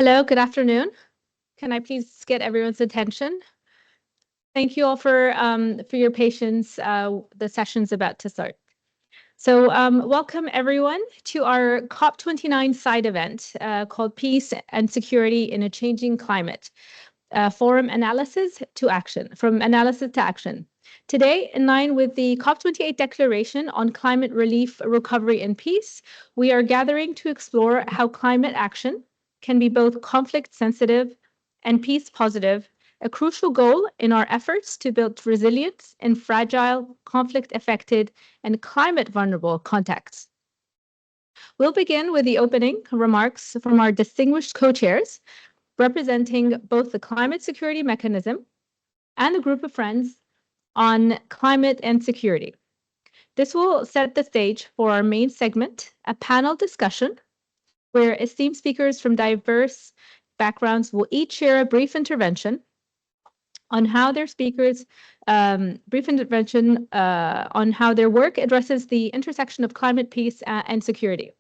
Hello, good afternoon. Can I please get everyone's attention? Thank you all for your patience. The session's about to start. So welcome everyone to our COP29 side event called Peace and Security in a Changing Climate, From Analysis to Action. Today, in line with the COP28 Declaration on Climate Relief, Recovery and Peace, we are gathering to explore how climate action can be both conflict sensitive and peace positive, a crucial goal in our efforts to build resilience in fragile, conflict affected, and climate vulnerable contexts. We'll begin with the opening remarks from our distinguished co-chairs, representing both the Climate Security Mechanism and a group of friends on climate and security. This will set the stage for our main segment, a panel discussion where esteemed speakers from diverse backgrounds will each share a brief intervention on how their work addresses the intersection of climate, peace, and security.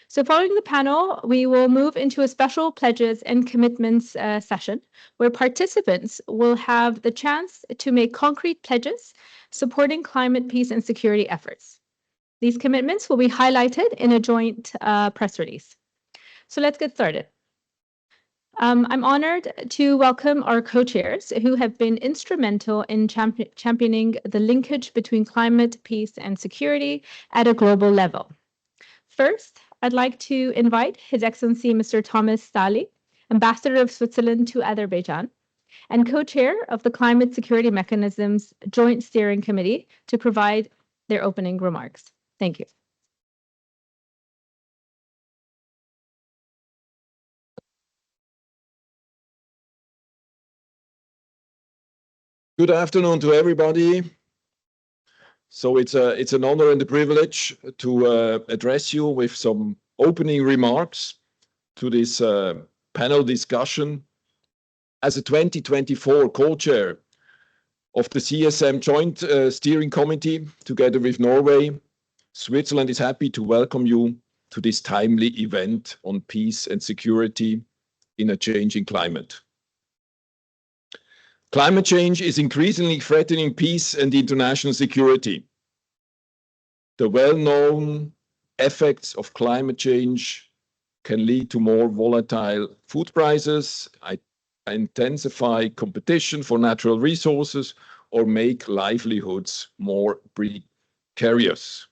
So following the panel, we will move into a special pledges and commitments session where participants will have the chance to make concrete pledges supporting climate, peace, and security efforts. These commitments will be highlighted in a joint press release. So let's get started. I'm honored to welcome our co-chairs who have been instrumental in championing the linkage between climate, peace, and security at a global level. First, I'd like to invite His Excellency Mr. Thomas Sali, Ambassador of Switzerland to Azerbaijan, and co-chair of the Climate Security Mechanism's Joint Steering Committee to provide their opening remarks. Thank you. Good afternoon to everybody. So it's an honor and a privilege to address you with some opening remarks to this panel discussion. As a 2024 co-chair of the CSM Joint Steering Committee, together with Norway, Switzerland is happy to welcome you to this timely event on peace and security in a changing climate. Climate change is increasingly threatening peace and international security. The well-known effects of climate change can lead to more volatile food prices, intensify competition for natural resources, or make livelihoods more precarious.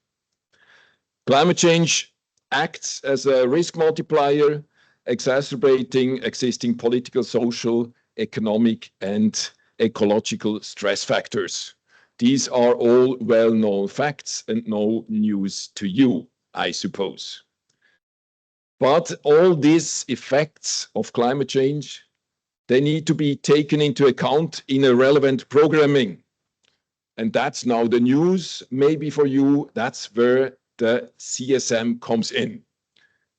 Climate change acts as a risk multiplier, exacerbating existing political, social, economic and ecological stress factors. These are all well-known facts and no news to you, I suppose. But all these effects of climate change, they need to be taken into account in a relevant programming. And that's now the news, maybe for you, that's where the CSM comes in.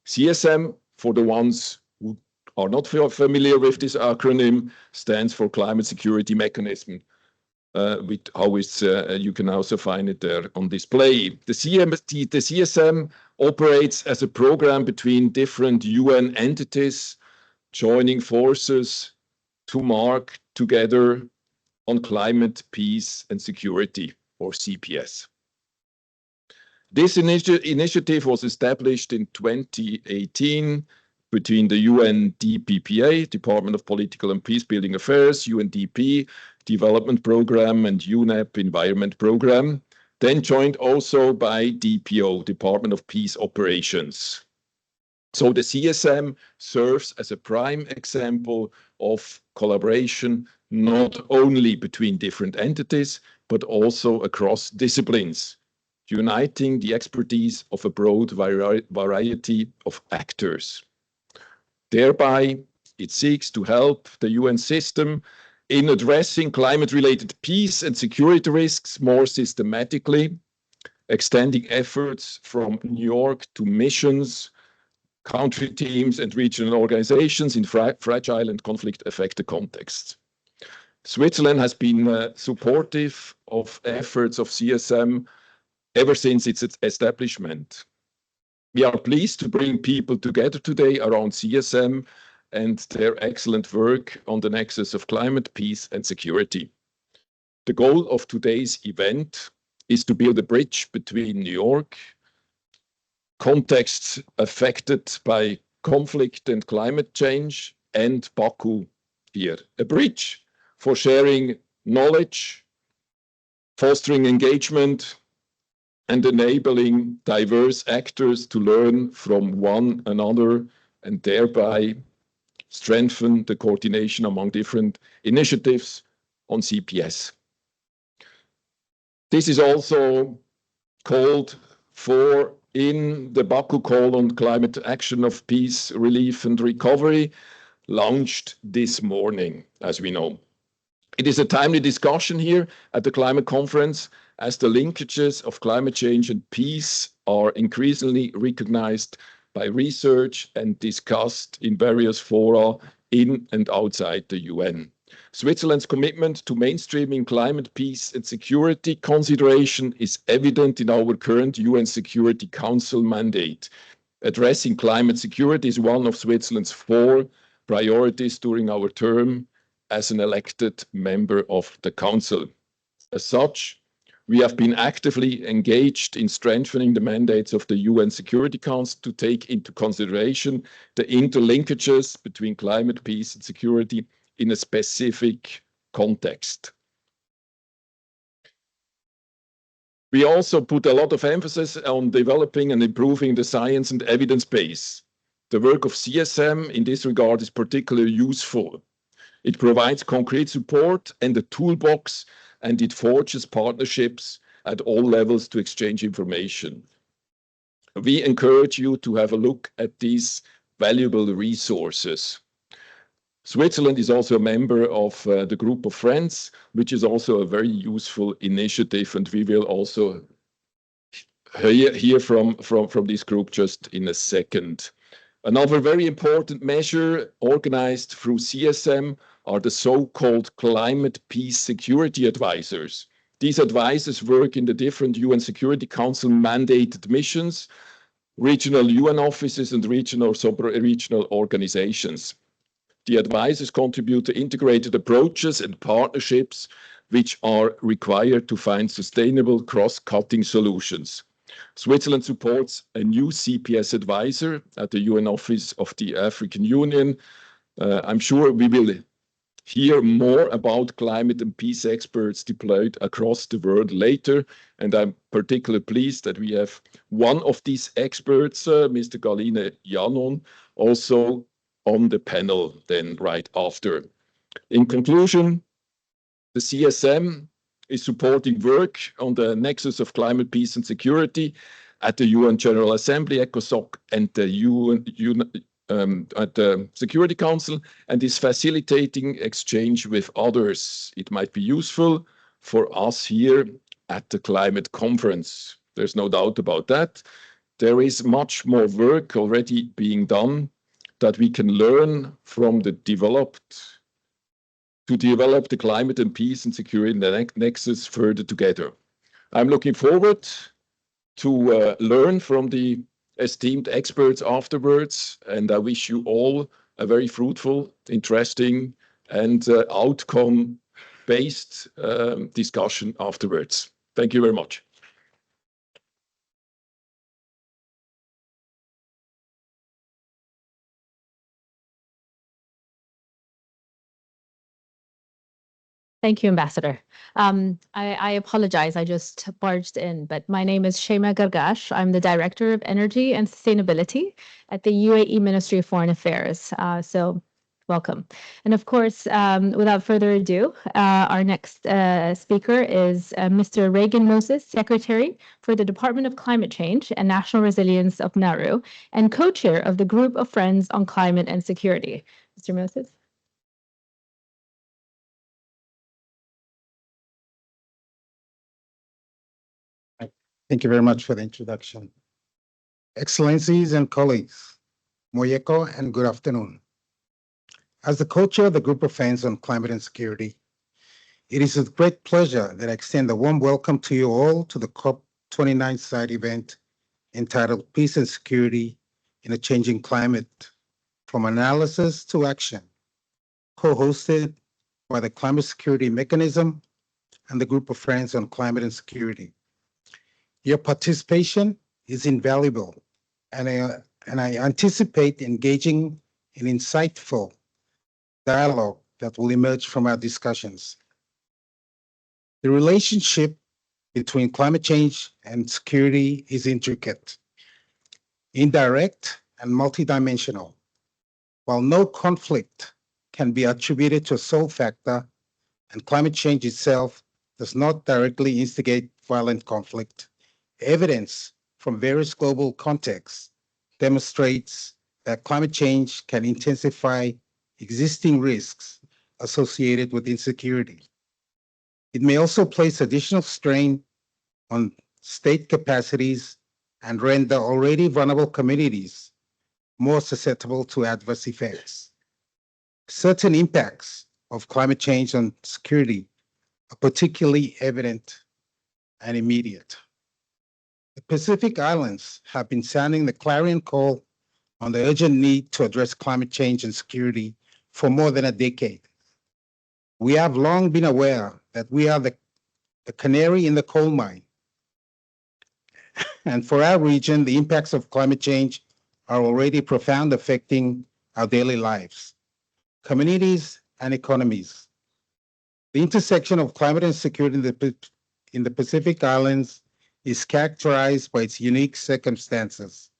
CSM, for the ones who are not familiar with this acronym, stands for Climate Security Mechanism, with how it's, you can also find it there on display. The CSM operates as a program between different UN entities, joining forces to mark together on climate, peace and security, or CPS. This initiative was established in 2018 between the UNDPPA, Department of Political and Peacebuilding Affairs, UNDP, Development Program, and UNEP, Environment Program, then joined also by DPO, Department of Peace Operations. So the CSM serves as a prime example of collaboration, not only between different entities, but also across disciplines, uniting the expertise of a broad variety of actors. Thereby, it seeks to help the UN system in addressing climate-related peace and security risks more systematically, extending efforts from New York to missions, country teams, and regional organizations in fragile and conflict-affected contexts. Switzerland has been supportive of efforts of CSM ever since its establishment. We are pleased to bring people together today around CSM and their excellent work on the nexus of climate, peace, and security. The goal of today's event is to build a bridge between New York, contexts affected by conflict and climate change, and Baku here. A bridge for sharing knowledge, fostering engagement, and enabling diverse actors to learn from one another and thereby strengthen the coordination among different initiatives on CPS. This is also called for in the Baku Call on Climate Action of Peace, Relief and Recovery, launched this morning, as we know. It is a timely discussion here at the climate conference as the linkages of climate change and peace are increasingly recognized by research and discussed in various fora in and outside the UN. Switzerland's commitment to mainstreaming climate, peace and security consideration is evident in our current UN Security Council mandate. Addressing climate security is one of Switzerland's 4 priorities during our term as an elected member of the Council. As such, we have been actively engaged in strengthening the mandates of the UN Security Council to take into consideration the interlinkages between climate, peace and security in a specific context. We also put a lot of emphasis on developing and improving the science and evidence base. The work of CSM in this regard is particularly useful. It provides concrete support and a toolbox, and it forges partnerships at all levels to exchange information. We encourage you to have a look at these valuable resources. Switzerland is also a member of the Group of Friends, which is also a very useful initiative, and we will also hear from this group just in a second. Another very important measure organized through CSM are the so-called climate peace security advisors. These advisors work in the different UN Security Council mandated missions, regional UN offices and regional organizations. The advisors contribute to integrated approaches and partnerships which are required to find sustainable cross-cutting solutions. Switzerland supports a new CPS advisor at the UN Office of the African Union. I'm sure we will hear more about climate and peace experts deployed across the world later, and I'm particularly pleased that we have one of these experts, Mr. Galine Janon, also on the panel then right after. In conclusion, the CSM is supporting work on the nexus of climate, peace and security at the UN General Assembly, ECOSOC, and the at the Security Council, and is facilitating exchange with others. It might be useful for us here at the climate conference. There's no doubt about that. There is much more work already being done that we can learn from the develop the climate and peace and security in the nexus further together. I'm looking forward to learn from the esteemed experts afterwards, and I wish you all a very fruitful, interesting, and outcome-based discussion afterwards. Thank you very much. Thank you, Ambassador. I apologize, I just barged in, but my name is Shema Gargash. I'm the Director of Energy and Sustainability at the UAE Ministry of Foreign Affairs. So welcome. And of course, without further ado, our next speaker is Mr. Reagan Moses, Secretary for the Department of Climate Change and National Resilience of Nauru, and co-chair of the Group of Friends on Climate and Security. Mr. Moses. Thank you very much for the introduction. Excellencies and colleagues, Moyeko and good afternoon. As the co-chair of the Group of Friends on Climate and Security, it is with great pleasure that I extend a warm welcome to you all to the COP29 side event entitled Peace and Security in a Changing Climate. From Analysis to Action, co-hosted by the Climate Security Mechanism and the Group of Friends on Climate and Security. Your participation is invaluable, and I anticipate engaging in insightful dialogue that will emerge from our discussions. The relationship between climate change and security is intricate, indirect, and multidimensional. While no conflict can be attributed to a sole factor, and climate change itself does not directly instigate violent conflict, evidence from various global contexts demonstrates that climate change can intensify existing risks associated with insecurity. It may also place additional strain on state capacities and render already vulnerable communities more susceptible to adverse effects. Certain impacts of climate change on security are particularly evident and immediate. The Pacific Islands have been sounding the clarion call on the urgent need to address climate change and security for more than a decade. We have long been aware that we are the canary in the coal mine. And for our region, the impacts of climate change are already profound, affecting our daily lives, communities, and economies. The intersection of climate and security in the Pacific Islands is characterized by its unique circumstances,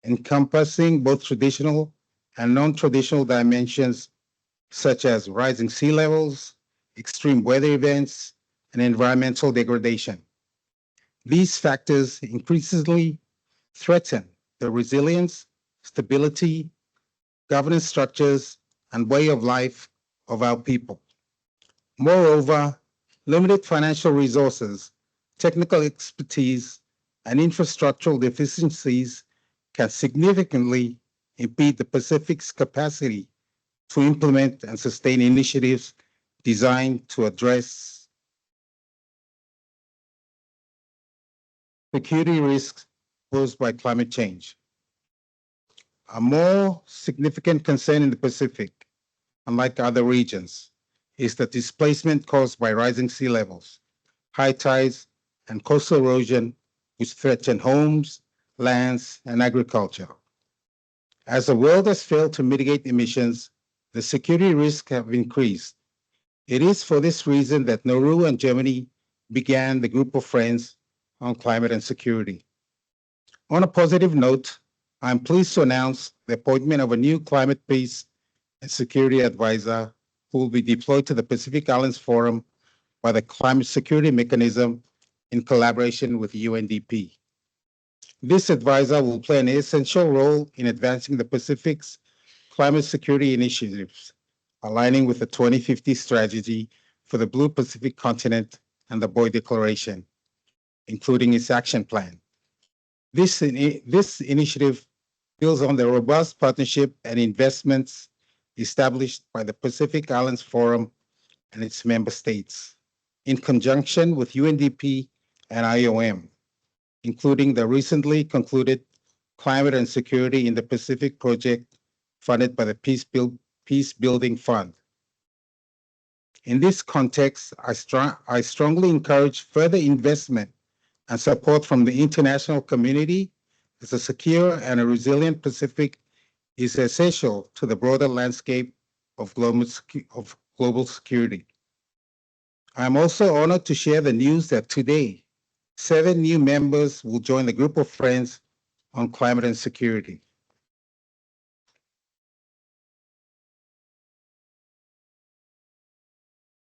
encompassing both traditional and non-traditional dimensions such as rising sea levels, extreme weather events, and environmental degradation. These factors increasingly threaten the resilience, stability, governance structures, and way of life of our people. Moreover, limited financial resources, technical expertise, and infrastructural deficiencies can significantly impede the Pacific's capacity to implement and sustain initiatives designed to address security risks posed by climate change. A more significant concern in the Pacific, unlike other regions, is the displacement caused by rising sea levels, high tides, and coastal erosion, which threaten homes, lands, and agriculture. As the world has failed to mitigate emissions, the security risks have increased. It is for this reason that Nauru and Germany began the Group of Friends on Climate and Security. On a positive note, I'm pleased to announce the appointment of a new climate peace and security advisor who will be deployed to the Pacific Islands Forum by the Climate Security Mechanism in collaboration with UNDP. This advisor will play an essential role in advancing the Pacific's climate security initiatives, aligning with the 2050 strategy for the Blue Pacific continent and the Boy Declaration, including its action plan. This initiative builds on the robust partnership and investments established by the Pacific Islands Forum and its member states, in conjunction with UNDP and IOM, including the recently concluded Climate and Security in the Pacific project funded by the Peacebuilding Fund. In this context, I strongly encourage further investment and support from the international community, as a secure and a resilient Pacific is essential to the broader landscape of global security. I'm also honored to share the news that today, 7 new members will join the Group of Friends on Climate and Security.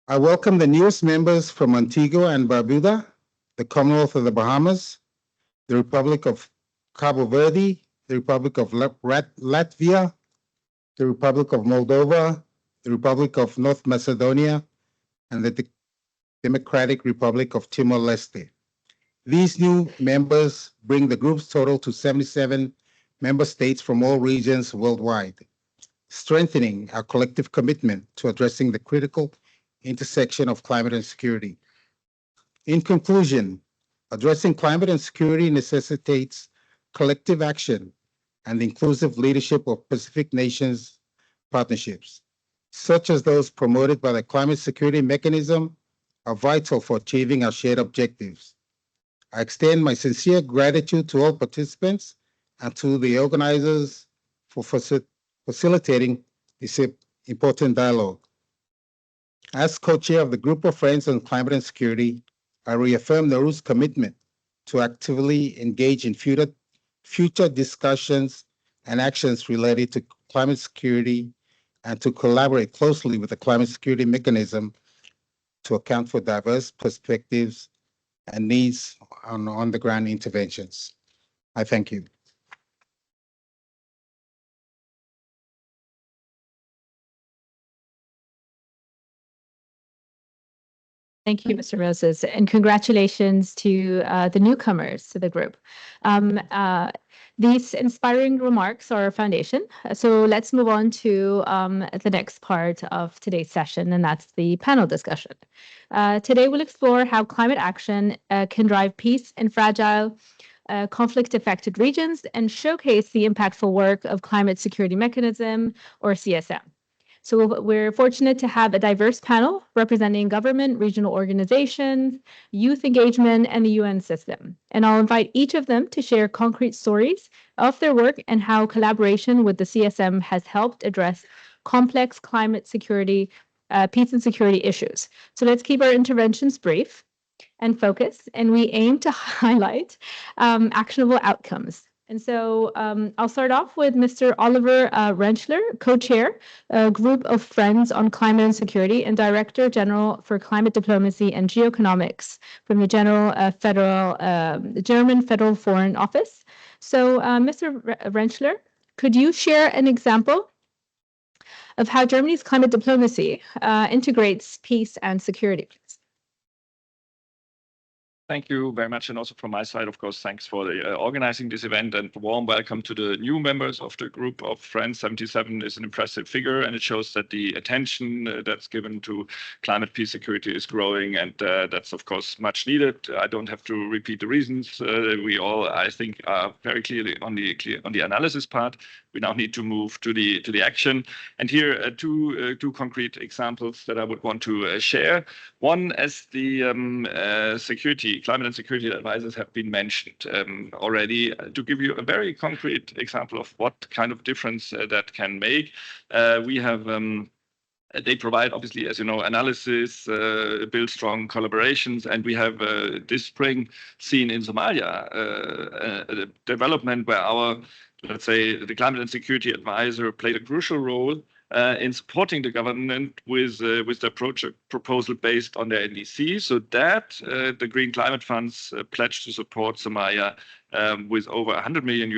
I welcome the newest members from Antigua and Barbuda, the Commonwealth of the Bahamas, the Republic of Cabo Verde, the Republic of Latvia, the Republic of Moldova, the Republic of North Macedonia, and the Democratic Republic of Timor-Leste. These new members bring the group's total to 77 member states from all regions worldwide, strengthening our collective commitment to addressing the critical intersection of climate and security. In conclusion, addressing climate and security necessitates collective action and the inclusive leadership of Pacific Nations partnerships, such as those promoted by the Climate Security Mechanism, are vital for achieving our shared objectives. I extend my sincere gratitude to all participants and to the organizers for facilitating this important dialogue. As co-chair of the Group of Friends on Climate and Security, I reaffirm Nauru's commitment to actively engage in future discussions and actions related to climate security and to collaborate closely with the Climate Security Mechanism to account for diverse perspectives and needs on on-the-ground interventions. I thank you. Thank you, Mr. Moses, and congratulations to the newcomers to the group. These inspiring remarks are our foundation. So let's move on to the next part of today's session, and that's the panel discussion. Today, we'll explore how climate action can drive peace in fragile, conflict-affected regions and showcase the impactful work of Climate Security Mechanism, or CSM. So we're fortunate to have a diverse panel representing government, regional organizations, youth engagement, and the UN system. And I'll invite each of them to share concrete stories of their work and how collaboration with the CSM has helped address complex climate security, peace and security issues. So let's keep our interventions brief and focused, and we aim to highlight actionable outcomes. And so I'll start off with Mr. Oliver Rentschler, co-chair, Group of Friends on Climate and Security and Director General for Climate Diplomacy and Geoeconomics from the German Federal Foreign Office. So Mr. Rentschler, could you share an example of how Germany's climate diplomacy integrates peace and security, please? Thank you very much. And also from my side, of course, thanks for the, organizing this event, and warm welcome to the new members of the Group of Friends. 77 is an impressive figure, and it shows that the attention that's given to climate peace security is growing, and that's, of course, much needed. I don't have to repeat the reasons. We all, I think, are very clearly on the analysis part. We now need to move to the action. And here two concrete examples that I would want to share. One, as the climate and security advisors have been mentioned already, to give you a very concrete example of what kind of difference that can make. We have they provide, obviously, as you know, analysis, build strong collaborations, and we have this spring seen in Somalia a development where our, let's say, the climate and security advisor played a crucial role in supporting the government with the project proposal based on their NDC, so that the Green Climate Funds pledged to support Somalia with over $100 million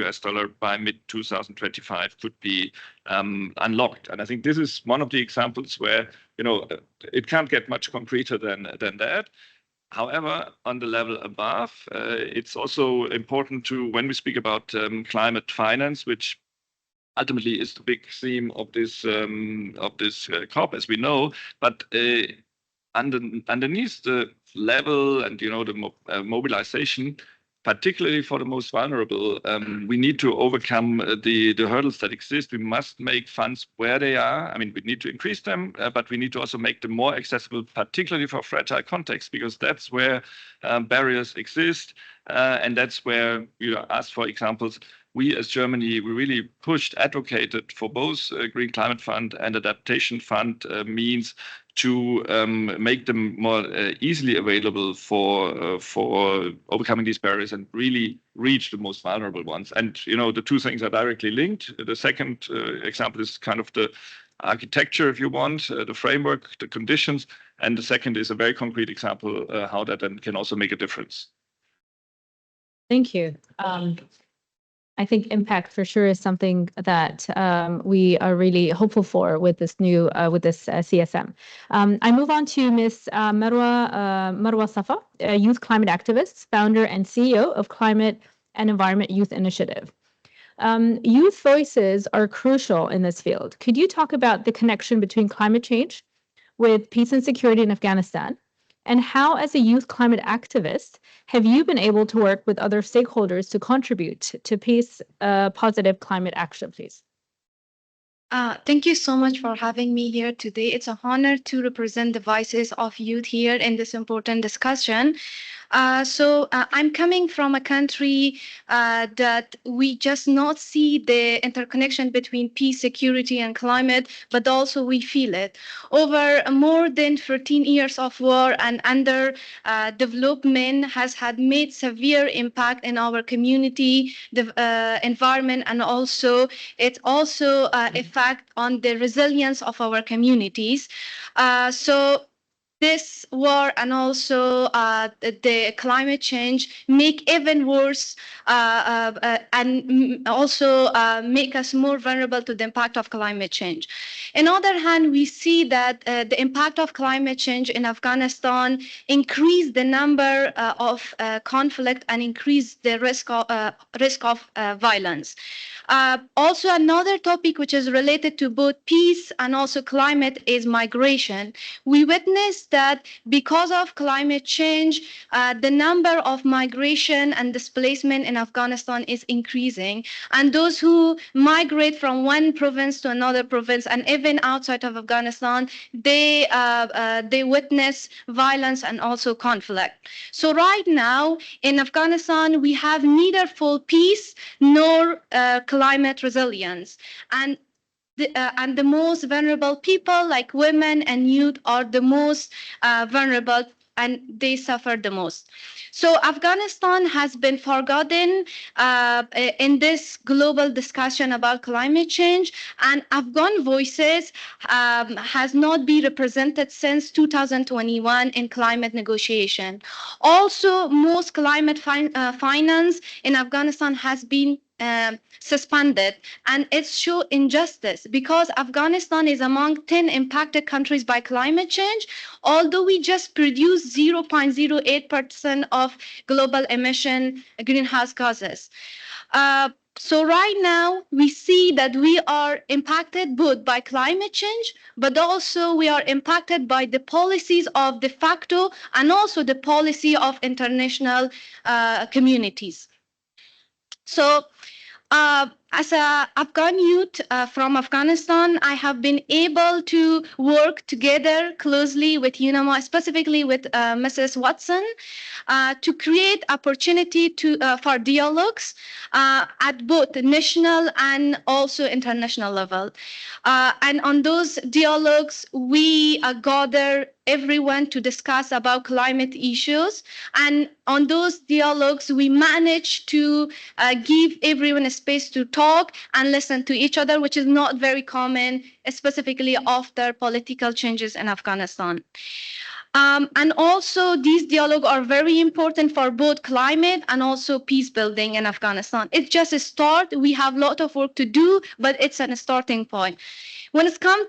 by mid-2025 could be unlocked. And I think this is one of the examples where, you know, it can't get much concreter than that. However, on the level above, it's also important to, when we speak about climate finance, which ultimately is the big theme of this COP, as we know, but underneath the level and, you know, the mobilization, particularly for the most vulnerable, we need to overcome the hurdles that exist. We must make funds where they are. I mean, we need to increase them, but we need to also make them more accessible, particularly for fragile contexts, because that's where barriers exist. And that's where, you know, ask for examples. We as Germany, we really advocated for both Green Climate Fund and Adaptation Fund means to make them more easily available for overcoming these barriers and really reach the most vulnerable ones. And, you know, the two things are directly linked. The second example is kind of the architecture, if you want, the framework, the conditions. And the second is a very concrete example how that then can also make a difference. Thank you. I think impact for sure is something that we are really hopeful for with this new CSM. I move on to Ms. Marwa Safa, a youth climate activist, founder and CEO of Climate and Environment Youth Initiative. Youth voices are crucial in this field. Could you talk about the connection between climate change with peace and security in Afghanistan, And how, as a youth climate activist, have you been able to work with other stakeholders to contribute to peace, positive climate action, please? Thank you so much for having me here today. It's an honor to represent the voices of youth here in this important discussion. I'm coming from a country that we just not see the interconnection between peace, security, and climate, but also we feel it. Over more than 13 years of war and under development has had made severe impact in our community, the environment, and also it also effect on the resilience of our communities. This war and also the climate change make even worse and also make us more vulnerable to the impact of climate change. On the other hand, we see that the impact of climate change in Afghanistan increase the number of conflict and increase the risk of violence. Also, another topic which is related to both peace and also climate is migration. We witnessed that because of climate change, the number of migration and displacement in Afghanistan is increasing. And those who migrate from one province to another province and even outside of Afghanistan, they witness violence and also conflict. So right now in Afghanistan, we have neither full peace nor climate resilience. And the most vulnerable people like women and youth are the most vulnerable and they suffer the most. So Afghanistan has been forgotten in this global discussion about climate change, and Afghan voices has not been represented since 2021 in climate negotiation. Also, most climate finance in Afghanistan has been suspended, and it shows injustice because Afghanistan is among 10 impacted countries by climate change, although we just produce 0.08% of global emission greenhouse gases. So right now, we see that we are impacted both by climate change, but also we are impacted by the policies of de facto and also the policy of international communities. So as an Afghan youth from Afghanistan, I have been able to work together closely with UNEP, specifically with Mrs. Watson, to create opportunity for dialogues at both national and also international level. And on those dialogues, we gather everyone to discuss about climate issues. And on those dialogues, we manage to give everyone a space to talk and listen to each other, which is not very common, specifically after political changes in Afghanistan. And also, these dialogues are very important for both climate and also peace building in Afghanistan. It's just a start. We have a lot of work to do, but it's a starting point. When it's come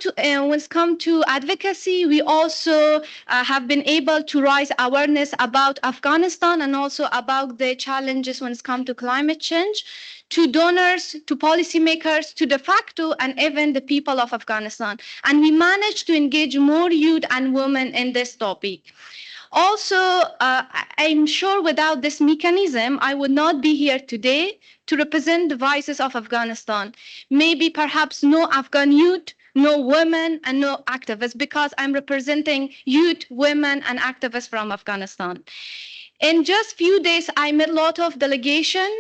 to advocacy, we also have been able to raise awareness about Afghanistan and also about the challenges when it's come to climate change, to donors, to policymakers, to de facto, and even the people of Afghanistan. And we managed to engage more youth and women in this topic. Also, I'm sure without this mechanism, I would not be here today to represent the voices of Afghanistan. Maybe perhaps no Afghan youth, no women, and no activists, because I'm representing youth, women, and activists from Afghanistan. In just few days, I met a lot of delegation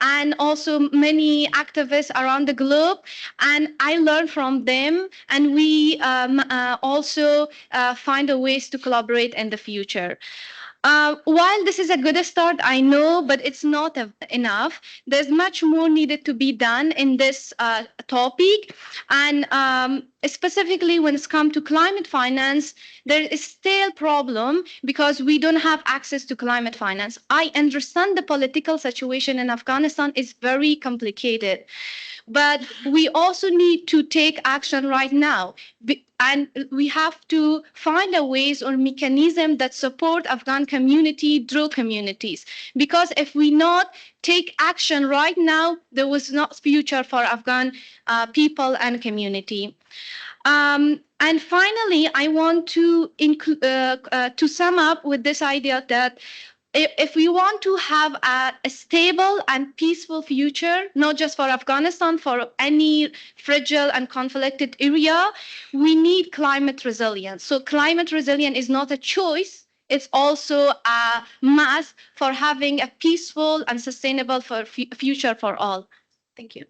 and also many activists around the globe, and I learned from them, and we also find a ways to collaborate in the future. While this is a good start, I know, but it's not enough. There's much more needed to be done in this topic. And specifically when it's come to climate finance, there is still a problem because we don't have access to climate finance. I understand the political situation in Afghanistan is very complicated. but we also need to take action right now. And we have to find a ways or mechanism that support Afghan community through communities. Because if we not take action right now, there was not future for Afghan people and community. And finally, I want to sum up with this idea that if we want to have a stable and peaceful future, not just for Afghanistan, for any fragile and conflicted area, we need climate resilience. So climate resilience is not a choice. It's also a must for having a peaceful and sustainable future for all. Thank you.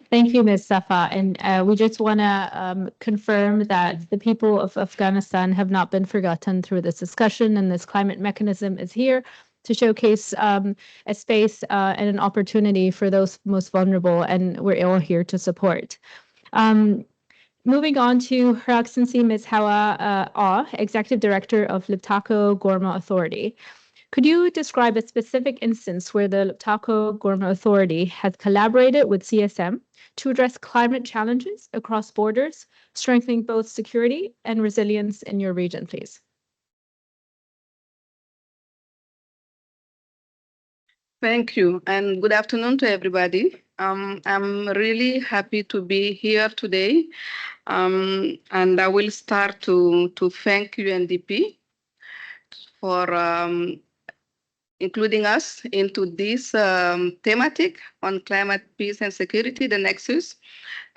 Thank you, Ms. Safa. And we just want to confirm that the people of Afghanistan have not been forgotten through this discussion, and this climate mechanism is here to showcase a space and an opportunity for those most vulnerable, and we're all here to support. Moving on to Her Excellency Ms. Hawa Aw, Executive Director of Liptako Gorma Authority. Could you describe a specific instance where the Liptako Gorma Authority has collaborated with CSM to address climate challenges across borders, strengthening both security and resilience in your region, please? Thank you, and good afternoon to everybody. I'm really happy to be here today, and I will start to thank UNDP for including us into this thematic on climate, peace, and security, the nexus.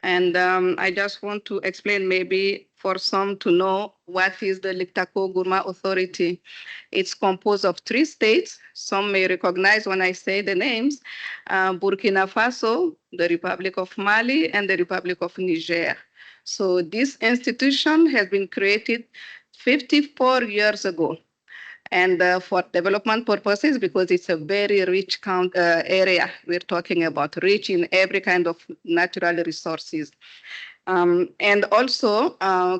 And I just want to explain maybe for some to know what is the Liptako Gorma Authority. It's composed of 3 states. Some may recognize when I say the names, Burkina Faso, the Republic of Mali, and the Republic of Niger. So this institution has been created 54 years ago. And for development purposes, because it's a very rich area, we're talking about rich in every kind of natural resources. And also,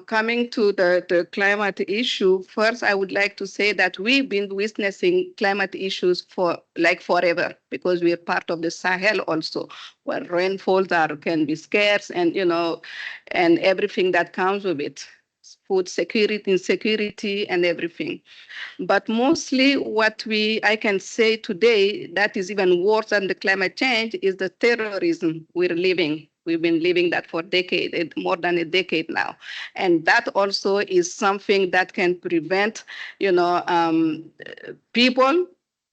coming to the climate issue, first, I would like to say that we've been witnessing climate issues for like forever, because we're part of the Sahel also, where rainfalls can be scarce, and and everything that comes with it, food security, insecurity, and everything. But mostly what I can say today that is even worse than the climate change is the terrorism we're living. We've been living that for decades, more than a decade now. And that also is something that can prevent, people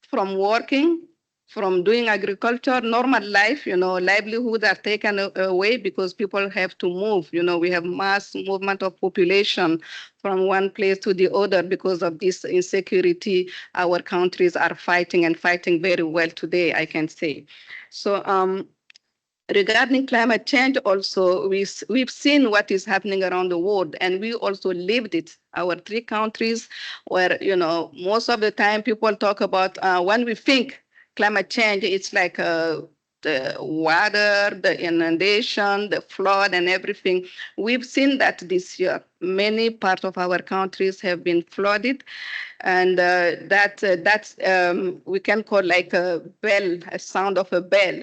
from working, from doing agriculture, normal life, livelihoods are taken away because people have to move. We have mass movement of population from one place to the other because of this insecurity. Our countries are fighting and fighting very well today, I can say. So regarding climate change also, we've seen what is happening around the world, and we also lived it. Our 3 countries where, most of the time people talk about when we think climate change, it's like the water, the inundation, the flood, and everything. We've seen that this year. Many parts of our countries have been flooded, and that's we can call like a bell, a sound of a bell,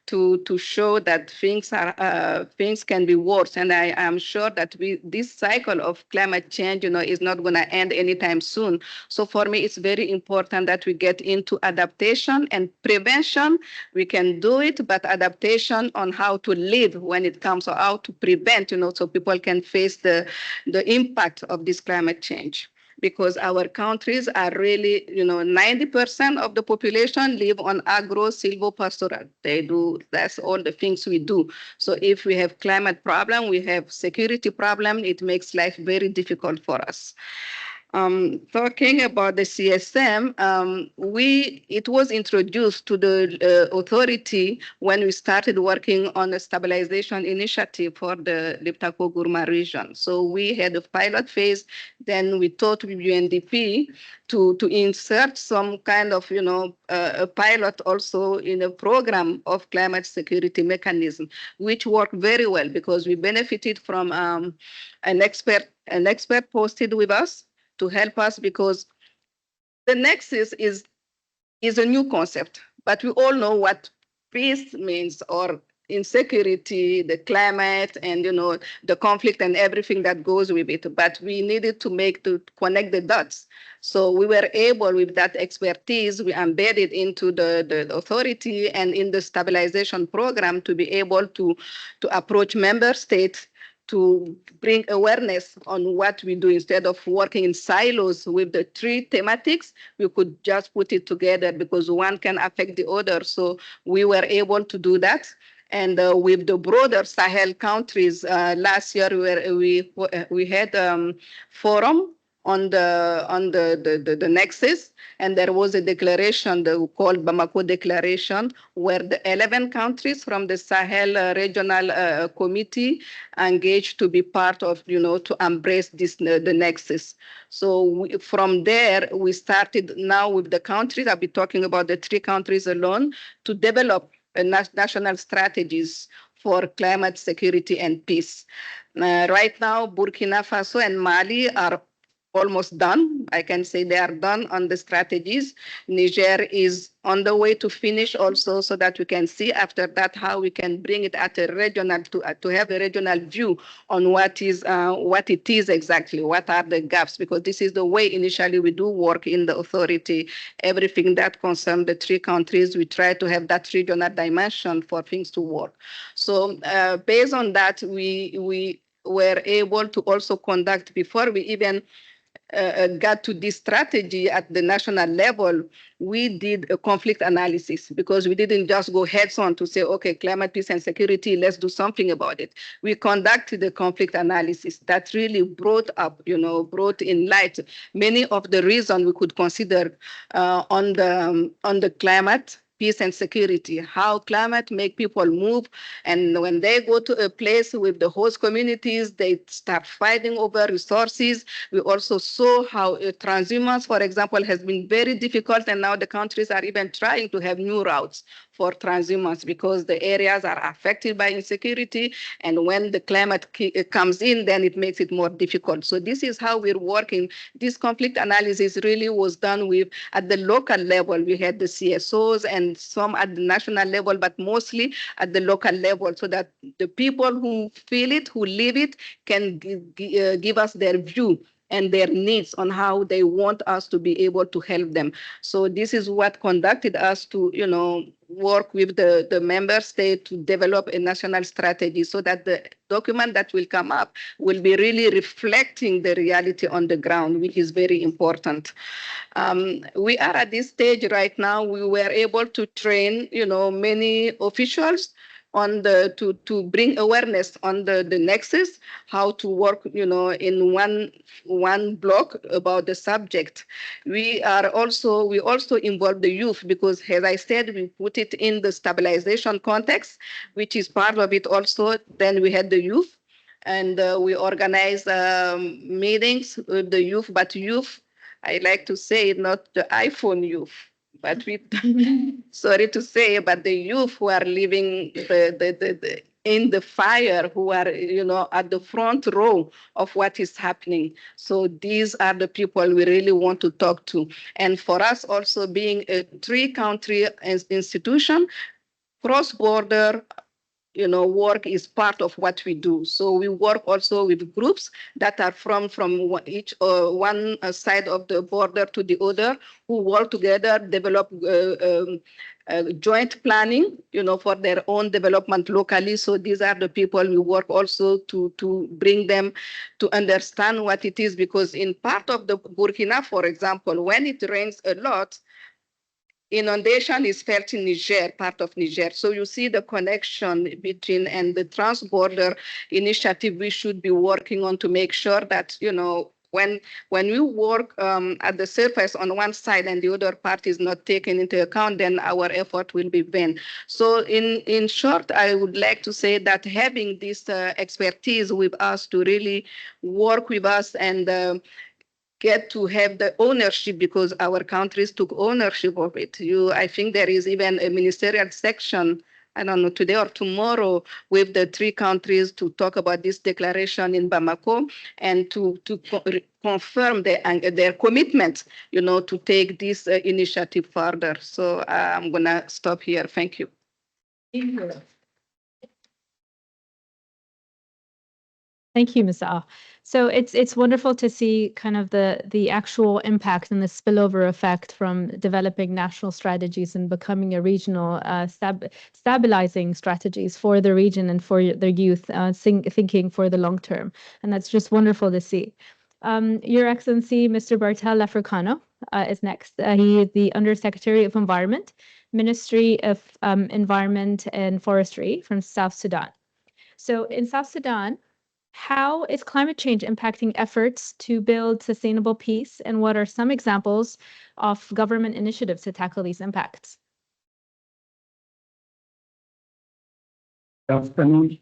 to show that things can be worse. And I am sure that this cycle of climate change, is not going to end anytime soon. So for me, it's very important that we get into adaptation and prevention. We can do it, but adaptation on how to live when it comes, or how to prevent, so people can face the impact of this climate change. Because our countries are really, 90% of the population live on agro-silvopastoral. That's all the things we do. So if we have climate problem, we have security problem, it makes life very difficult for us. Talking about the CSM, it was introduced to the authority when we started working on a stabilization initiative for the Liptako Gorma region. So we had a pilot phase, then we thought with UNDP to insert some kind of, a pilot also in a program of climate security mechanism, which worked very well because we benefited from an expert posted with us to help us, because The nexus is a new concept, but we all know what peace means, or insecurity, the climate, and the conflict and everything that goes with it. But we needed to connect the dots. So we were able, with that expertise, we embedded into the authority and in the stabilization program to be able to approach member states to bring awareness on what we do. Instead of working in silos with the three thematics, we could just put it together because one can affect the other. So we were able to do that. And with the broader Sahel countries, last year we had forum on the nexus, and there was a declaration called Bamako Declaration, where the 11 countries from the Sahel Regional Committee engaged to be part of, to embrace the nexus. So from there, we started now with the countries. I'll be talking about the 3 countries alone to develop national strategies for climate security and peace. Right now, Burkina Faso and Mali are almost done. I can say they are done on the strategies. Niger is on the way to finish also, so that we can see after that how we can bring it at a regional, to have a regional view on what it is exactly, what are the gaps, because this is the way initially we do work in the authority. Everything that concerns the 3 countries, we try to have that regional dimension for things to work. So based on that, we were able to also conduct, before we even got to this strategy at the national level, we did a conflict analysis, because we didn't just go heads on to say, okay, climate, peace, and security, let's do something about it. We conducted a conflict analysis that really brought in light many of the reasons we could consider on the climate, peace and security, how climate make people move. And when they go to a place with the host communities, they start fighting over resources. We also saw how transhumance, for example, has been very difficult. And now the countries are even trying to have new routes for transhumance, because the areas are affected by insecurity. And when the climate comes in, then it makes it more difficult. So this is how we're working. This conflict analysis really was done at the local level. We had the CSOs and some at the national level, but mostly at the local level, so that the people who feel it, who live it, can give us their view and their needs on how they want us to be able to help them. So this is what conducted us to, work with the member state to develop a national strategy, so that the document that will come up will be really reflecting the reality on the ground, which is very important. We are at this stage right now. We were able to train, many officials on to bring awareness on the nexus, how to work, in one block about the subject. We also involve the youth, because, as I said, we put it in the stabilization context, which is part of it also. Then we had the youth, and we organize meetings with the youth, but youth, I like to say, not the iPhone youth, but we, sorry to say, but the youth who are living in the fire, who are, at the front row of what is happening. So these are the people we really want to talk to. And for us also, being a 3-country institution, cross-border, work is part of what we do. So we work also with groups that are from each one side of the border to the other, who work together, develop joint planning, for their own development locally. So these are the people we work also to bring them to understand what it is, because in part of the Burkina, for example, when it rains a lot, inundation is felt in Niger, part of Niger. So you see the connection between, and the trans-border initiative we should be working on to make sure that, when we work at the surface on one side and the other part is not taken into account, then our effort will be vain. So in short, I would like to say that having this expertise with us to really work with us and get to have the ownership, because our countries took ownership of it. I think there is even a ministerial section I don't know, today or tomorrow with the three countries to talk about this declaration in Bamako and to confirm their commitment, to take this initiative further. So I'm going to stop here. Thank you. Thank you, Ms. Ah. So it's wonderful to see kind of the actual impact and the spillover effect from developing national strategies and becoming a regional stabilizing strategies for the region and for their youth, thinking for the long term. And that's just wonderful to see. Your Excellency, Mr. Bartel Africano is next. He is the Undersecretary of Environment, Ministry of Environment and Forestry from South Sudan. So in South Sudan, how is climate change impacting efforts to build sustainable peace, and what are some examples of government initiatives to tackle these impacts? Good afternoon.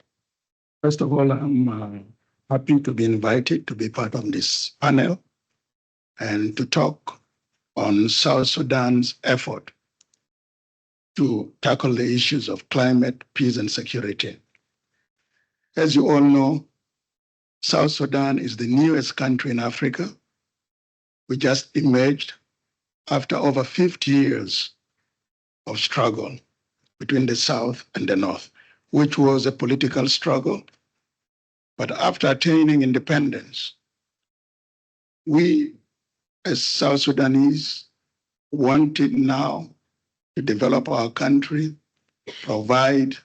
First of all, I'm happy to be invited to be part of this panel and to talk on South Sudan's effort to tackle the issues of climate, peace, and security. As you all know, South Sudan is the newest country in Africa. We just emerged after over 50 years of struggle between the South and the North, which was a political struggle. But after attaining independence, we as South Sudanese wanted now to develop our country, provide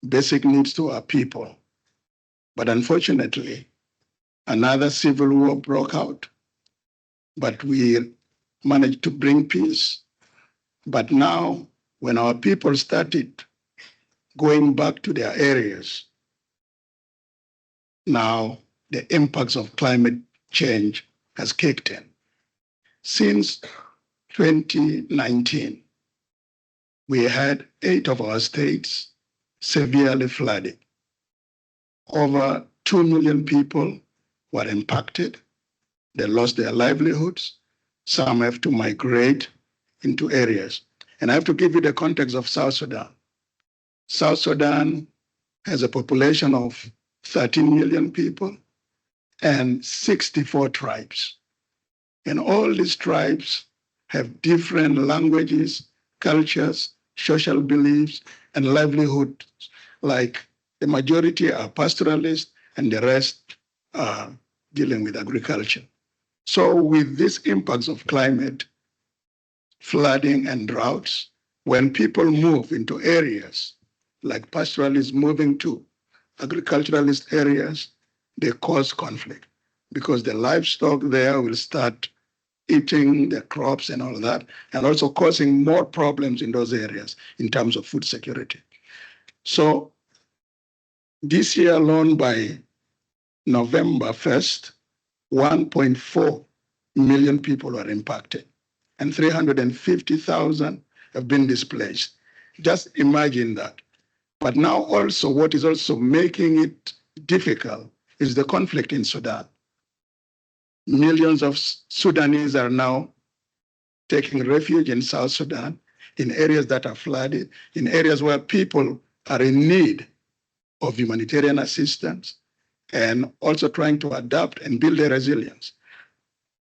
basic needs to our people. But unfortunately, another civil war broke out, but we managed to bring peace. But now, when our people started going back to their areas, now the impacts of climate change has kicked in. Since 2019, we had 8 of our states severely flooded. Over 2 million people were impacted. They lost their livelihoods. Some have to migrate into areas. And I have to give you the context of South Sudan. South Sudan has a population of 13 million people and 64 tribes. And all these tribes have different languages, cultures, social beliefs, and livelihoods. Like the majority are pastoralists and the rest are dealing with agriculture. So with these impacts of climate, flooding and droughts, when people move into areas like pastoralists moving to agriculturalist areas, they cause conflict because the livestock there will start eating the crops and all of that, and also causing more problems in those areas in terms of food security. So this year alone, by November 1st, 1.4 million people were impacted and 350,000 have been displaced. Just imagine that. But now also what is also making it difficult is the conflict in Sudan. Millions of Sudanese are now taking refuge in South Sudan, in areas that are flooded, in areas where people are in need of humanitarian assistance, and also trying to adapt and build their resilience.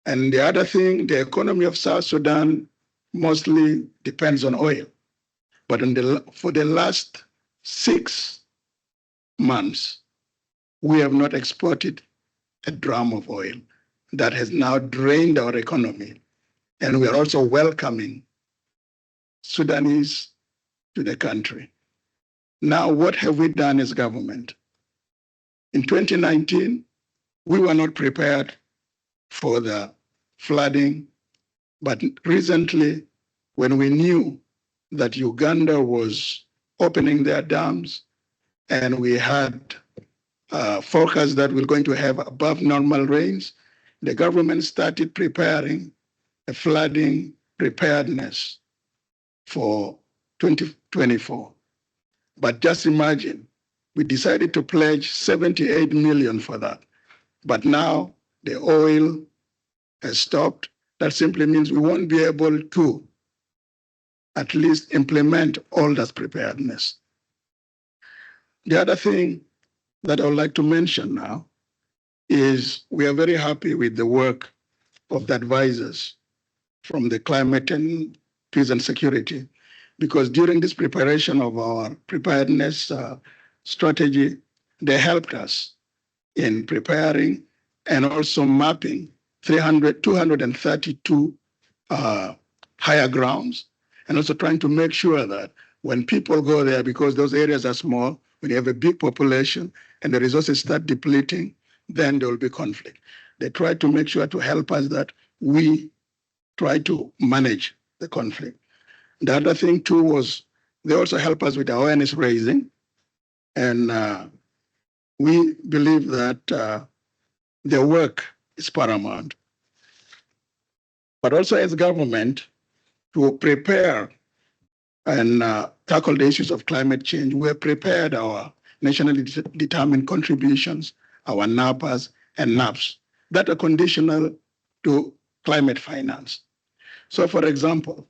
And the other thing, the economy of South Sudan mostly depends on oil. But for the last 6 months, we have not exported a dram of oil. That has now drained our economy. And we are also welcoming Sudanese to the country. Now, what have we done as government? In 2019, we were not prepared for the flooding, but recently, when we knew that Uganda was opening their dams and we had forecasts that we're going to have above normal rains, the government started preparing a flooding preparedness for 2024. But just imagine, we decided to pledge 78 million for that. But now the oil has stopped. That simply means we won't be able to at least implement all that preparedness. The other thing that I would like to mention now is we are very happy with the work of the advisors from the climate and peace and security, because during this preparation of our preparedness strategy, they helped us in preparing and also mapping 232 higher grounds, and also trying to make sure that when people go there, because those areas are small, when you have a big population and the resources start depleting, then there will be conflict. They try to make sure to help us that we try to manage the conflict. The other thing too was they also help us with awareness raising. And we believe that their work is paramount. But also as government, to prepare and tackle the issues of climate change, we have prepared our nationally determined contributions, our NAPAs and NAPs that are conditional to climate finance. So for example,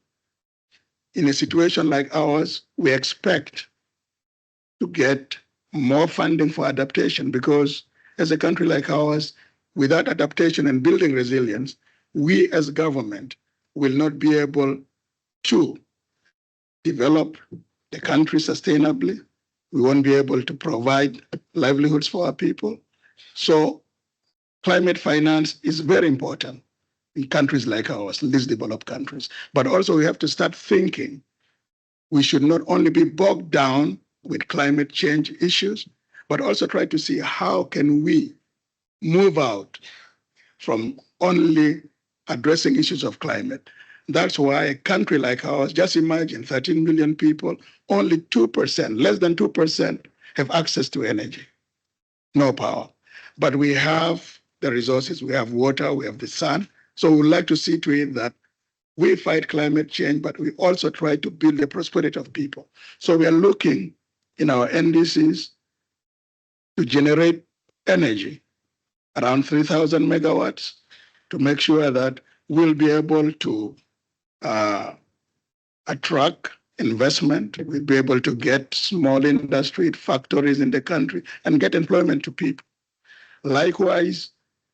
in a situation like ours, we expect to get more funding for adaptation, because as a country like ours, without adaptation and building resilience, we as government will not be able to develop the country sustainably. We won't be able to provide livelihoods for our people. So climate finance is very important in countries like ours, least developed countries. But also we have to start thinking we should not only be bogged down with climate change issues, but also try to see how can we move out from only addressing issues of climate. That's why a country like ours, just imagine 13 million people, only 2%, less than 2% have access to energy, no power. But we have the resources, we have water, we have the sun. So we would like to see to it that we fight climate change, but we also try to build the prosperity of people. So we are looking in our NDCs to generate energy around 3,000 megawatts to make sure that we'll be able to attract investment, we'll be able to get small industry, factories in the country, and get employment to people. Likewise,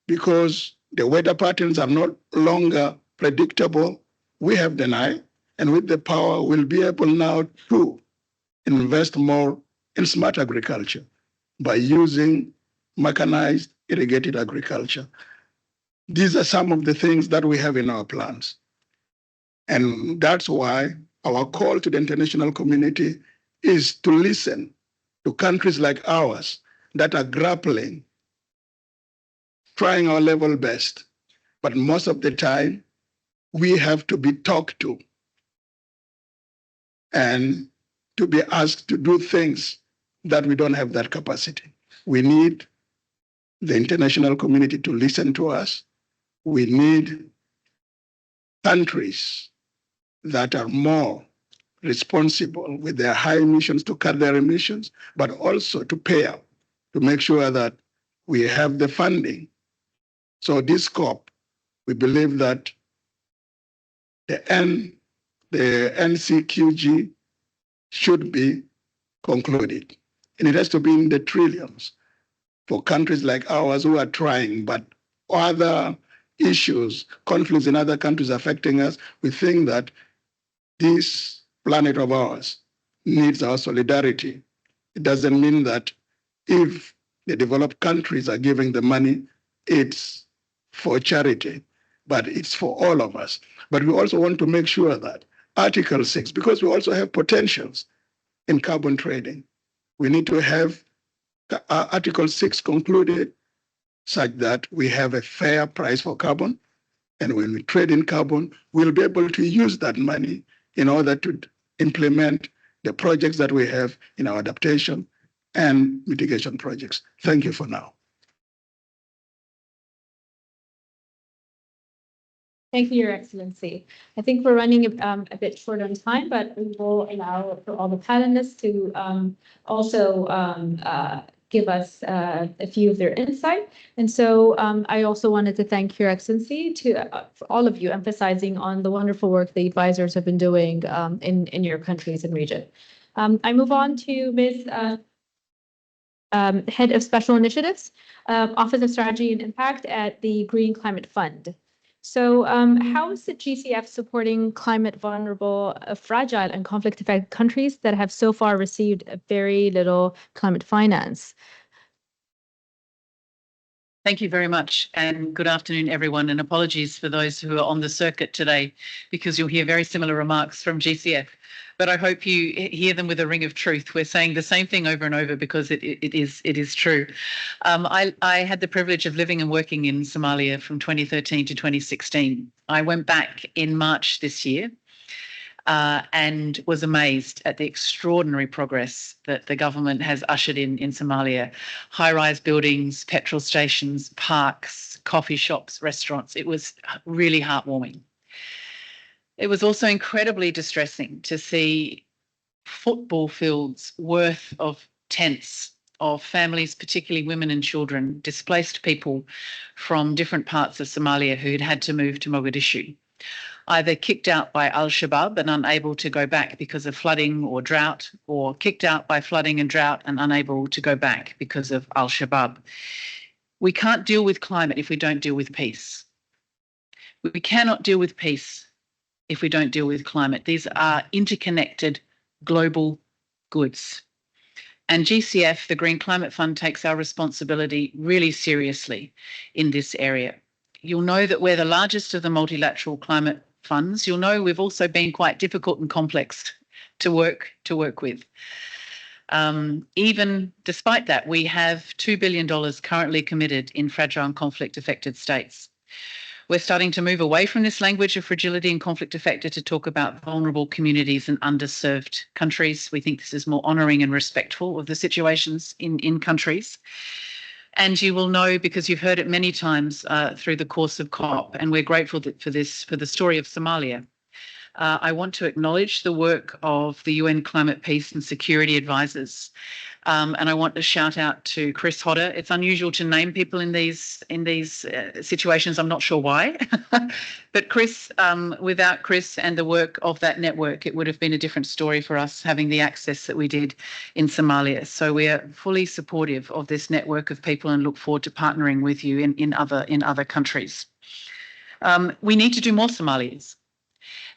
because the weather patterns are no longer predictable, we have the Nile, and with the power, we'll be able now to invest more in smart agriculture by using mechanized irrigated agriculture. These are some of the things that we have in our plans. And that's why our call to the international community is to listen to countries like ours that are grappling, trying our level best. But most of the time, we have to be talked to and to be asked to do things that we don't have that capacity. We need the international community to listen to us. We need countries that are more responsible with their high emissions to cut their emissions, but also to pay up to make sure that we have the funding. So this COP, we believe that the NCQG should be concluded. And it has to be in the trillions for countries like ours who are trying, but other issues, conflicts in other countries affecting us, we think that this planet of ours needs our solidarity. It doesn't mean that if the developed countries are giving the money, it's for charity, but it's for all of us. But we also want to make sure that Article 6, because we also have potentials in carbon trading, we need to have Article 6 concluded such that we have a fair price for carbon. And when we trade in carbon, we'll be able to use that money in order to implement the projects that we have in our adaptation and mitigation projects. Thank you for now. Thank you, Your Excellency. I think we're running a bit short on time, but we will allow for all the panelists to also give us a few of their insight. And so I also wanted to thank Your Excellency for all of you emphasizing on the wonderful work the advisors have been doing in your countries and region. I move on to Ms. Head of Special Initiatives, Office of Strategy and Impact at the Green Climate Fund. So how is the GCF supporting climate vulnerable, fragile and conflict-affected countries that have so far received very little climate finance? Thank you very much, and good afternoon, everyone, and apologies for those who are on the circuit today, because you'll hear very similar remarks from GCF. But I hope you hear them with a ring of truth. We're saying the same thing over and over because it is true. I had the privilege of living and working in Somalia from 2013 to 2016. I went back in March this year and was amazed at the extraordinary progress that the government has ushered in Somalia. High-rise buildings, petrol stations, parks, coffee shops, restaurants. It was really heartwarming. It was also incredibly distressing to see football fields worth of tents of families, particularly women and children, displaced people from different parts of Somalia who had had to move to Mogadishu, either kicked out by Al-Shabaab and unable to go back because of flooding or drought, or kicked out by flooding and drought and unable to go back because of Al-Shabaab. We can't deal with climate if we don't deal with peace. We cannot deal with peace if we don't deal with climate. These are interconnected global goods. And GCF, the Green Climate Fund, takes our responsibility really seriously in this area. You'll know that we're the largest of the multilateral climate funds. You'll know we've also been quite difficult and complex to work with. Even despite that, we have $2 billion currently committed in fragile and conflict-affected states. We're starting to move away from this language of fragility and conflict affected to talk about vulnerable communities and underserved countries. We think this is more honouring and respectful of the situations in countries. And you will know, because you've heard it many times through the course of COP, and we're grateful for the story of Somalia. I want to acknowledge the work of the UN Climate, Peace and Security Advisors. And I want to shout out to Chris Hodder. It's unusual to name people in these situations. I'm not sure why. But Chris, without Chris and the work of that network, it would have been a different story for us having the access that we did in Somalia. So we are fully supportive of this network of people and look forward to partnering with you in other countries. We need to do more Somalis.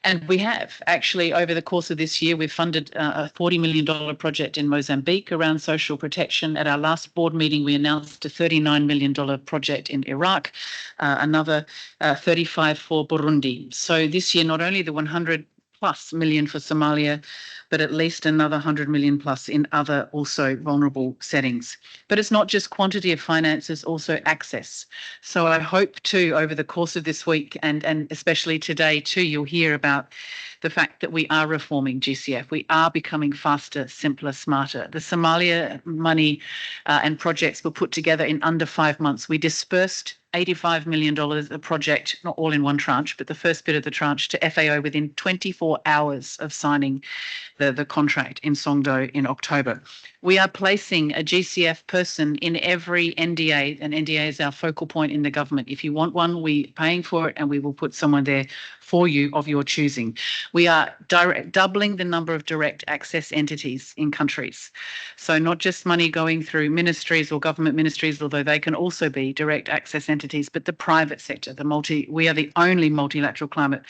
And we have actually, over the course of this year, we've funded a $40 million project in Mozambique around social protection. At our last board meeting, we announced a $39 million project in Iraq, another 35 for Burundi. So this year, not only the 100+ million for Somalia, but at least another 100 million plus in other also vulnerable settings. But it's not just quantity of finance, it's also access. So I hope too, over the course of this week and especially today too, you'll hear about the fact that we are reforming GCF. We are becoming faster, simpler, smarter. The Somalia money and projects were put together in under 5 months. We dispersed $85 million a project, not all in one tranche, but the first bit of the tranche to FAO within 24 hours of signing the contract in Songdo in October. We are placing a GCF person in every NDA, and NDA is our focal point in the government. If you want one, we're paying for it and we will put someone there for you of your choosing. We are doubling the number of direct access entities in countries. So not just money going through ministries or government ministries, although they can also be direct access entities, but the private sector, we are the only multilateral climate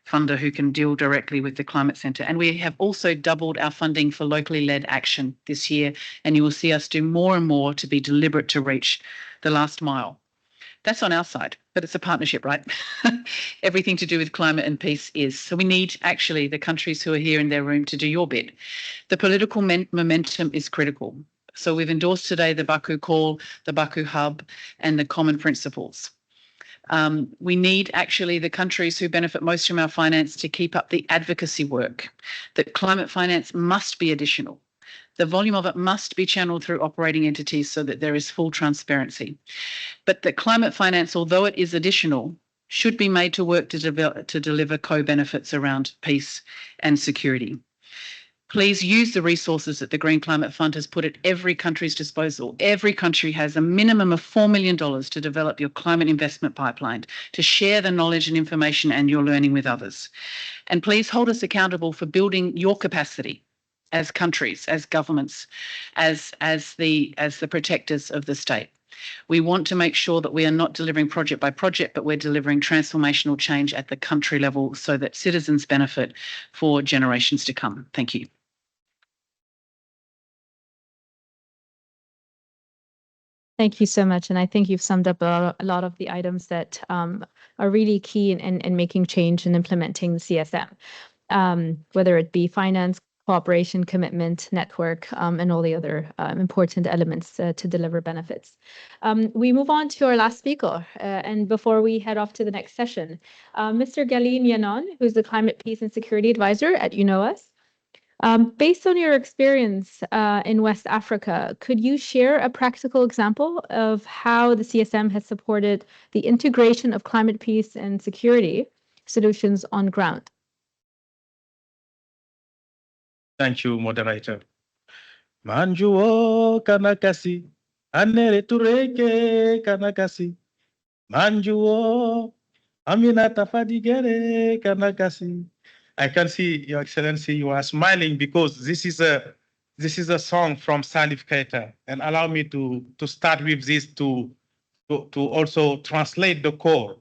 funder who can deal directly with the Climate Centre. And we have also doubled our funding for locally led action this year, and you will see us do more and more to be deliberate to reach the last mile. That's on our side, but it's a partnership, right? Everything to do with climate and peace is. So we need actually the countries who are here in their room to do your bit. The political momentum is critical. So we've endorsed today the Baku Call, the Baku Hub, and the Common Principles. We need actually the countries who benefit most from our finance to keep up the advocacy work. That climate finance must be additional. The volume of it must be channeled through operating entities so that there is full transparency. But the climate finance, although it is additional, should be made to work to deliver co-benefits around peace and security. Please use the resources that the Green Climate Fund has put at every country's disposal. Every country has a minimum of $4 million to develop your climate investment pipeline, to share the knowledge and information and your learning with others. And please hold us accountable for building your capacity as countries, as governments, as the protectors of the state. We want to make sure that we are not delivering project by project, but we're delivering transformational change at the country level so that citizens benefit for generations to come. Thank you. Thank you so much. And I think you've summed up a lot of the items that are really key in making change and implementing the CSM, whether it be finance, cooperation, commitment, network, and all the other important elements to deliver benefits. We move on to our last speaker. And before we head off to the next session, Mr. Galine Yanon, who's the Climate, Peace and Security Advisor at UNOS. Based on your experience in West Africa, could you share a practical example of how the CSM has supported the integration of climate, peace and security solutions on ground? Thank you, moderator. Manjuo kanakasi, anere tureke kanakasi. Manjuo, aminata fadigere kanakasi. I can see, Your Excellency, you are smiling because this is a song from Salif Keita, and allow me to start with this to also translate the core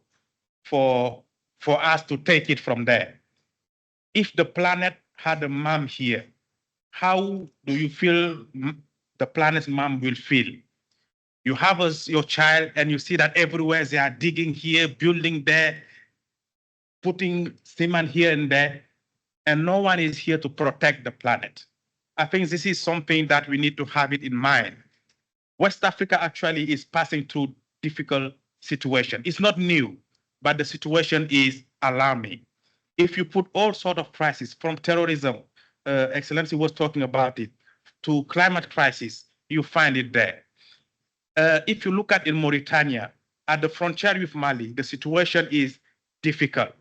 for us to take it from there. If the planet had a mom here, how do you feel the planet's mom will feel? You have your child and you see that everywhere they are digging here, building there, putting cement here and there, and no one is here to protect the planet. I think this is something that we need to have it in mind. West Africa actually is passing through difficult situation. It's not new, but the situation is alarming. If you put all sorts of crises, from terrorism, Excellency was talking about it, to climate crisis, you find it there. If you look at in Mauritania, at the frontier with Mali, the situation is difficult.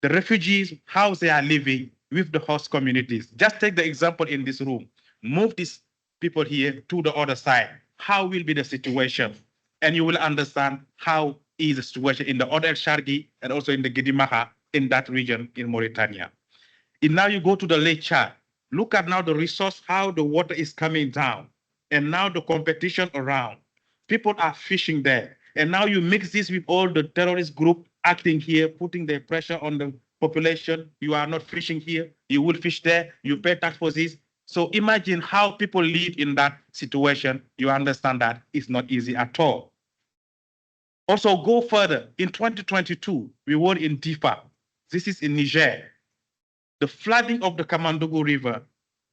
The refugees, how they are living with the host communities. Just take the example in this room. Move these people here to the other side. How will be the situation? And you will understand how is the situation in the other Shargi and also in the Gidimaha in that region in Mauritania. And now you go to the Lake Chad. Look at now the resource, how the water is coming down. And now the competition around. People are fishing there. And now you mix this with all the terrorist group acting here, putting the pressure on the population. You are not fishing here. You will fish there. You pay tax for this. So imagine how people live in that situation. You understand that it's not easy at all. Also go further. In 2022, we were in Difa. This is in Niger. The flooding of the Kamandougou River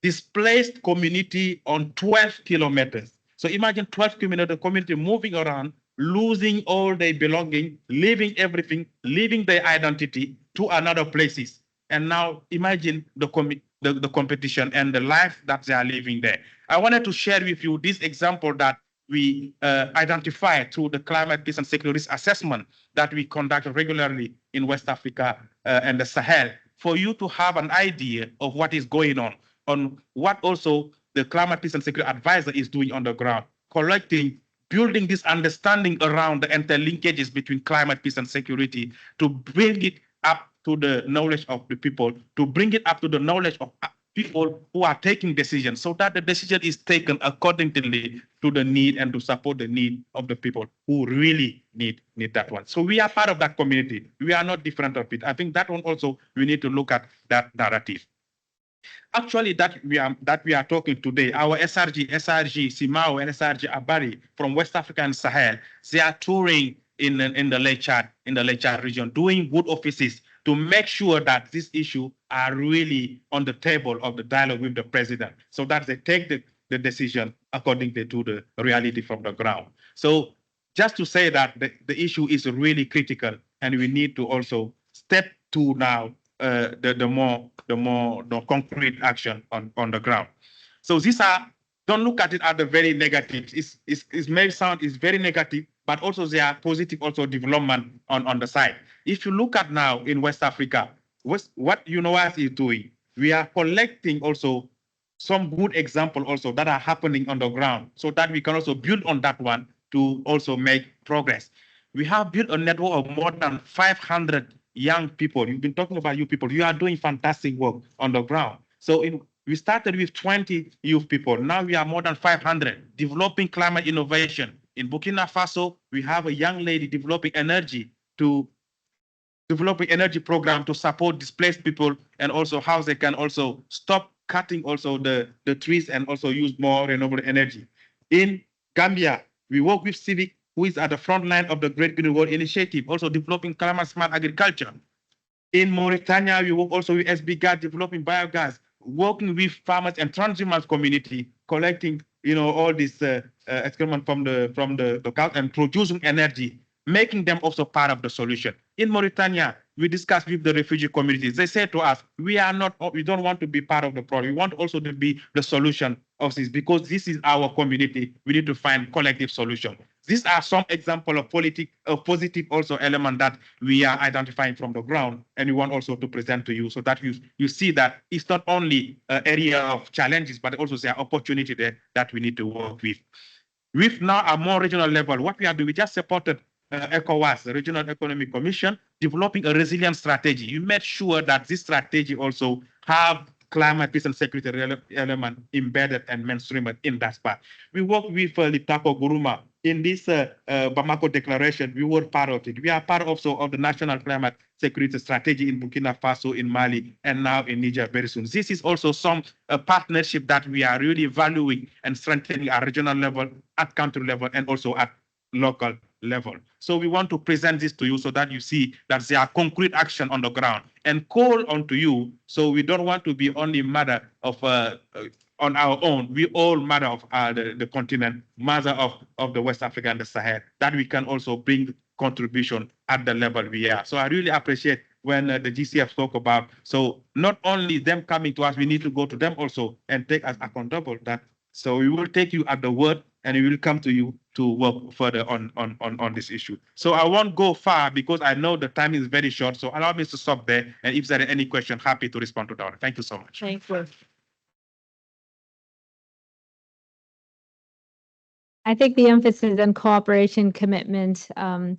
displaced community on 12 kilometers. So imagine 12 kilometers, the community moving around, losing all their belonging, leaving everything, leaving their identity to another places. And now imagine the competition and the life that they are living there. I wanted to share with you this example that we identify through the climate, peace and security risk assessment that we conduct regularly in West Africa and the Sahel, for you to have an idea of what is going on what also the climate, peace and security advisor is doing on the ground, collecting, building this understanding around the interlinkages between climate, peace and security to bring it up to the knowledge of the people, to bring it up to the knowledge of people who are taking decisions so that the decision is taken accordingly to the need and to support the need of the people who really need that one. So we are part of that community. We are not different of it. I think that one also, we need to look at that narrative. Actually, that we are talking today, our SRG, Simao, and SRG Abari from West Africa and Sahel, they are touring in the Lake Chad, region, doing good offices to make sure that these issues are really on the table of the dialogue with the president, so that they take the decision according to the reality from the ground. So just to say that the issue is really critical, and we need to also step to now the more concrete action on the ground. So these are, don't look at it as the very negative. It may sound is very negative, but also there are positive also development on the side. If you look at now in West Africa, what UNOS is doing, we are collecting also some good examples also that are happening on the ground, so that we can also build on that one to also make progress. We have built a network of more than 500 young people. You've been talking about you people. You are doing fantastic work on the ground. So We started with 20 youth people. Now we are more than 500 developing climate innovation. In Burkina Faso, we have a young lady developing energy program to support displaced people and also how they can also stop cutting also the trees and also use more renewable energy. In Gambia, we work with Civic, who is at the front line of the Great Green World Initiative, also developing climate smart agriculture. In Mauritania, we work also with SBGAS, developing biogas, working with farmers and transhumance community, collecting, all this excrement from the cow and producing energy, making them also part of the solution. In Mauritania, we discussed with the refugee communities. They said to us, we don't want to be part of the problem. We want also to be the solution of this because this is our community. We need to find collective solution. These are some examples of positive also element that we are identifying from the ground, and we want also to present to you so that you see that it's not only an area of challenges, but also there are opportunities there that we need to work with. With now a more regional level, what we are doing, we just supported ECOWAS, the Regional Economic Commission, developing a resilient strategy. You made sure that this strategy also have climate, peace, and security element embedded and mainstreamed in that part. We work with Liptako Guruma. In this Bamako Declaration, we were part of it. We are part also of the National Climate Security Strategy in Burkina Faso, in Mali, and now in Niger very soon. This is also some partnership that we are really valuing and strengthening at regional level, at country level, and also at local level. So we want to present this to you so that you see that there are concrete action on the ground and call on to you. So we don't want to be only matter of on our own. We all matter of the continent, matter of the West Africa and the Sahel, that we can also bring contribution at the level we are. So I really appreciate when the GCF talk about, so not only them coming to us, we need to go to them also and take us accountable that. So we will take you at the word and we will come to you to work further on this issue. So I won't go far because I know the time is very short. So allow me to stop there. And if there are any questions, happy to respond to that. Thank you so much. Thank you. I think the emphasis on cooperation, commitment, and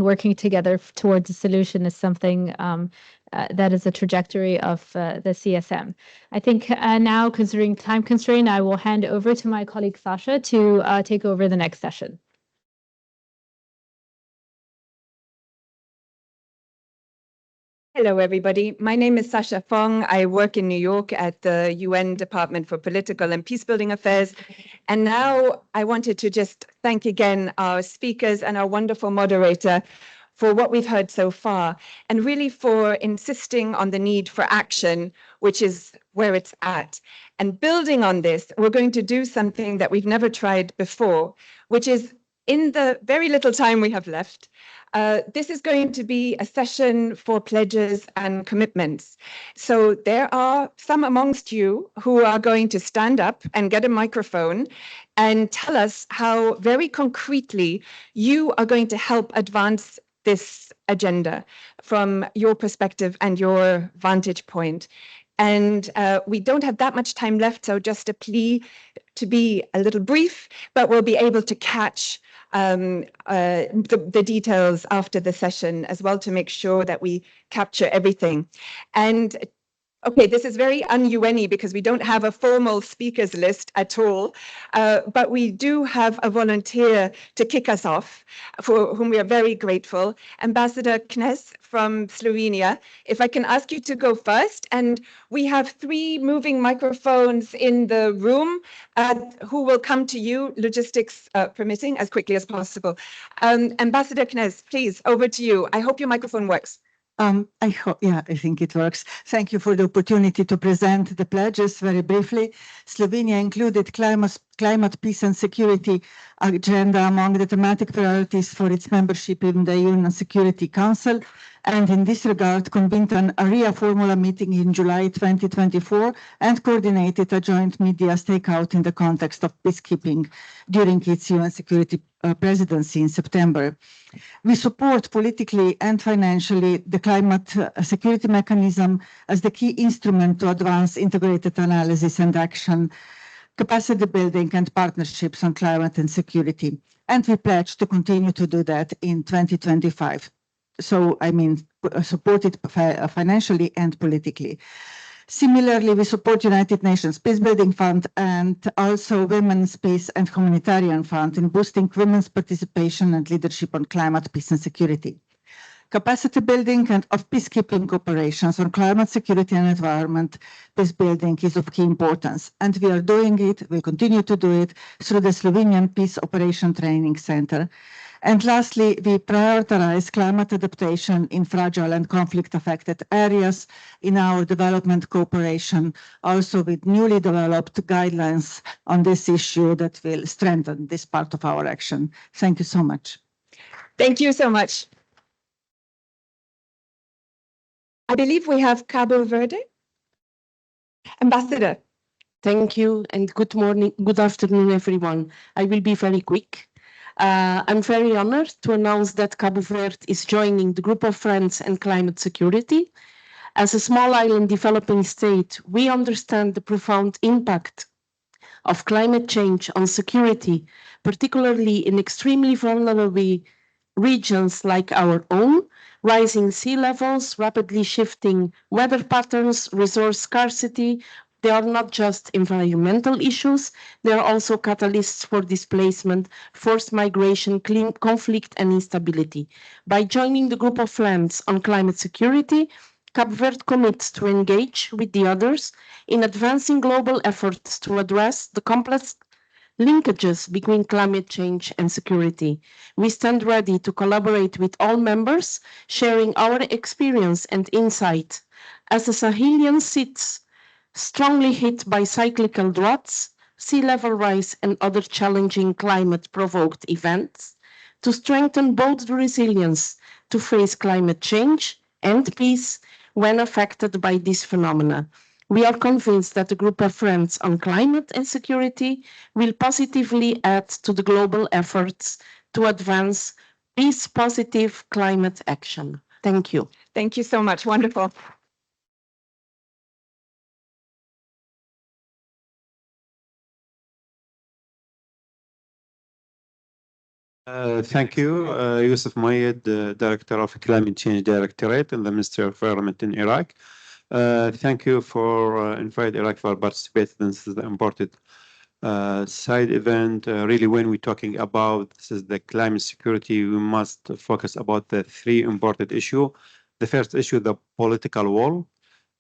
working together towards a solution is something that is a trajectory of the CSM. I think now, considering time constraint, I will hand over to my colleague Sasha to take over the next session. Hello, everybody. My name is Sasha Fong. I work in New York at the UN Department for Political and Peacebuilding Affairs. And now I wanted to just thank again our speakers and our wonderful moderator for what we've heard so far, and really for insisting on the need for action, which is where it's at. And building on this, we're going to do something that we've never tried before, which is in the very little time we have left, this is going to be a session for pledges and commitments. So there are some amongst you who are going to stand up and get a microphone and tell us how very concretely you are going to help advance this agenda from your perspective and your vantage point. And we don't have that much time left, so just a plea to be a little brief, but we'll be able to catch the details after the session as well to make sure that we capture everything. And okay, this is very un-UN-y because we don't have a formal speakers list at all, but we do have a volunteer to kick us off, for whom we are very grateful, Ambassador Knez from Slovenia. If I can ask you to go first, and we have 3 moving microphones in the room who will come to you, logistics permitting, as quickly as possible. Ambassador Knez, please, over to you. I hope your microphone works. I think it works. Thank you for the opportunity to present the pledges very briefly. Slovenia included climate, peace and security agenda among the thematic priorities for its membership in the UN Security Council, and in this regard convened an area formula meeting in July 2024 and coordinated a joint media stakeout in the context of peacekeeping during its UN Security presidency in September. We support politically and financially the climate security mechanism as the key instrument to advance integrated analysis and action, capacity building and partnerships on climate and security. And we pledge to continue to do that in 2025. So, I mean, support it financially and politically. Similarly, we support United Nations Peacebuilding Fund and also Women's Peace and Humanitarian Fund in boosting women's participation and leadership on climate, peace and security. Capacity building and of peacekeeping operations on climate security and environment peace building is of key importance. And we are doing it, we continue to do it through the Slovenian Peace Operation Training Center. And lastly, we prioritize climate adaptation in fragile and conflict-affected areas in our development cooperation, also with newly developed guidelines on this issue that will strengthen this part of our action. Thank you so much. Thank you so much. I believe we have Cabo Verde. Ambassador. Thank you and good morning, good afternoon, everyone. I will be very quick. I'm very honored to announce that Cabo Verde is joining the Group of Friends and Climate Security. As a small island developing state, we understand the profound impact of climate change on security, particularly in extremely vulnerable regions like our own. Rising sea levels, rapidly shifting weather patterns, resource scarcity, they are not just environmental issues, they are also catalysts for displacement, forced migration, conflict and instability. By joining the Group of Lands on Climate Security, Cabo Verde commits to engage with the others in advancing global efforts to address the complex linkages between climate change and security. We stand ready to collaborate with all members, sharing our experience and insight. As the Sahelian sits strongly hit by cyclical droughts, sea level rise and other challenging climate-provoked events, to strengthen both the resilience to face climate change and peace when affected by these phenomena. We are convinced that the Group of Friends on Climate and Security will positively add to the global efforts to advance peace-positive climate action. Thank you. Thank you so much. Wonderful. Thank you, Yusuf Moyed, Director of Climate Change Directorate in the Ministry of Environment in Iraq. Thank you for inviting Iraq for participating in this important side event. Really, when we're talking about this is the climate security, we must focus about the three important issues. The first issue, the political will,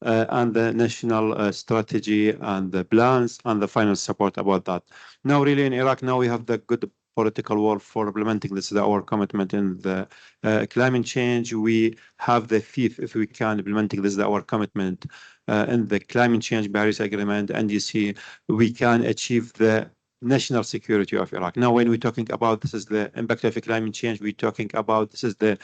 and the national strategy and the plans and the final support about that. Now, really in Iraq, now we have the good political will for implementing this is our commitment in the climate change. We have the fifth, if we can, implementing this is our commitment in the climate change Paris Agreement, and you see we can achieve the national security of Iraq. Now, when we're talking about this is the impact of climate change, we're talking about this is the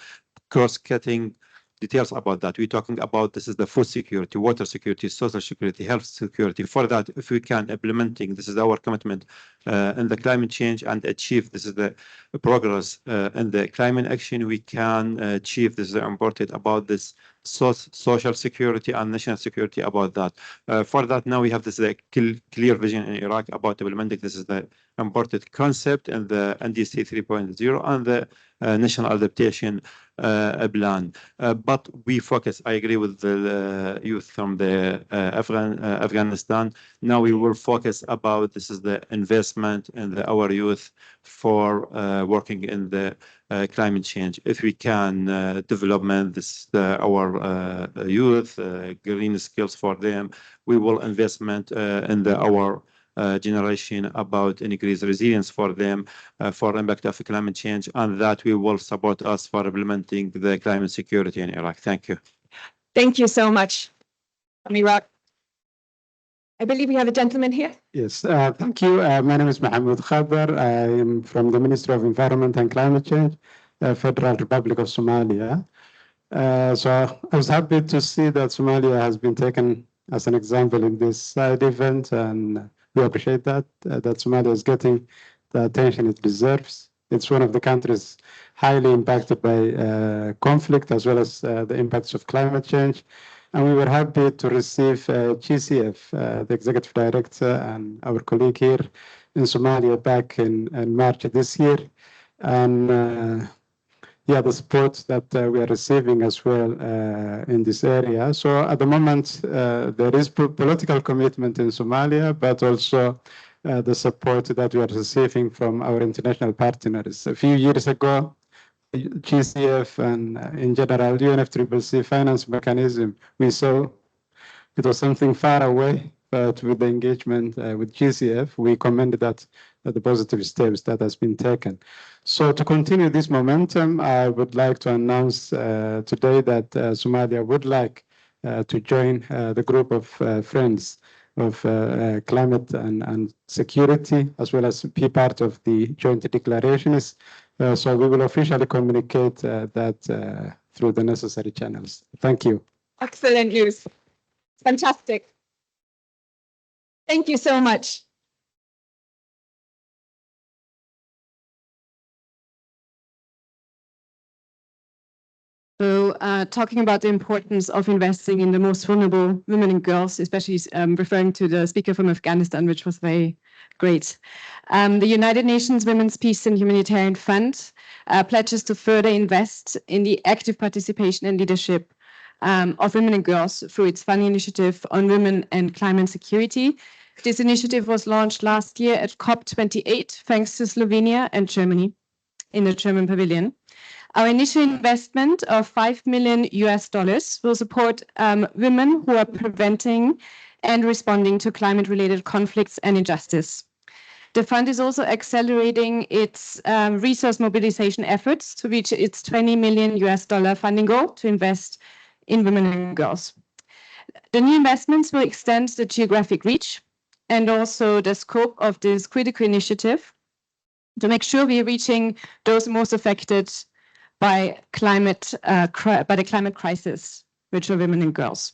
cross-cutting details about that. We're talking about this is the food security, water security, social security, health security. For that, if we can implementing, this is our commitment in the climate change and achieve this is the progress in the climate action, we can achieve this is important about this social security and national security about that. For that, now we have this clear vision in Iraq about implementing this is the important concept and the NDC 3.0 and the national adaptation plan. But we focus, I agree with the youth from the Afghanistan. Now we will focus about this is the investment in our youth for working in the climate change. If we can development this our youth, green skills for them, we will investment in our generation about increased resilience for them for impact of climate change, and that we will support us for implementing the climate security in Iraq. Thank you. Thank you so much from Iraq. I believe we have a gentleman here. Yes, thank you. My name is Mohammed Khabar. I am from the Ministry of Environment and Climate Change, Federal Republic of Somalia. So I was happy to see that Somalia has been taken as an example in this side event, and we appreciate that Somalia is getting the attention it deserves. It's one of the countries highly impacted by conflict as well as the impacts of climate change. And we were happy to receive GCF, the Executive Director, and our colleague here in Somalia back in March of this year. And the support that we are receiving as well in this area. So at the moment, there is political commitment in Somalia, but also the support that we are receiving from our international partners. A few years ago, GCF and in general UNFCCC finance mechanism, we saw it was something far away, but with the engagement with GCF, we commended that the positive steps that has been taken. So to continue this momentum, I would like to announce today that Somalia would like to join the group of friends of climate and security, as well as be part of the joint declarations. So we will officially communicate that through the necessary channels. Thank you. Excellent news. Fantastic. Thank you so much. So talking about the importance of investing in the most vulnerable women and girls, especially referring to the speaker from Afghanistan, which was very great. The United Nations Women's Peace and Humanitarian Fund pledges to further invest in the active participation and leadership of women and girls through its funding initiative on women and climate security. This initiative was launched last year at COP28, thanks to Slovenia and Germany in the German pavilion. Our initial investment of $5 million will support women who are preventing and responding to climate-related conflicts and injustice. The fund is also accelerating its resource mobilization efforts to reach its $20 million funding goal to invest in women and girls. The new investments will extend the geographic reach and also the scope of this critical initiative to make sure we are reaching those most affected by the climate crisis, which are women and girls.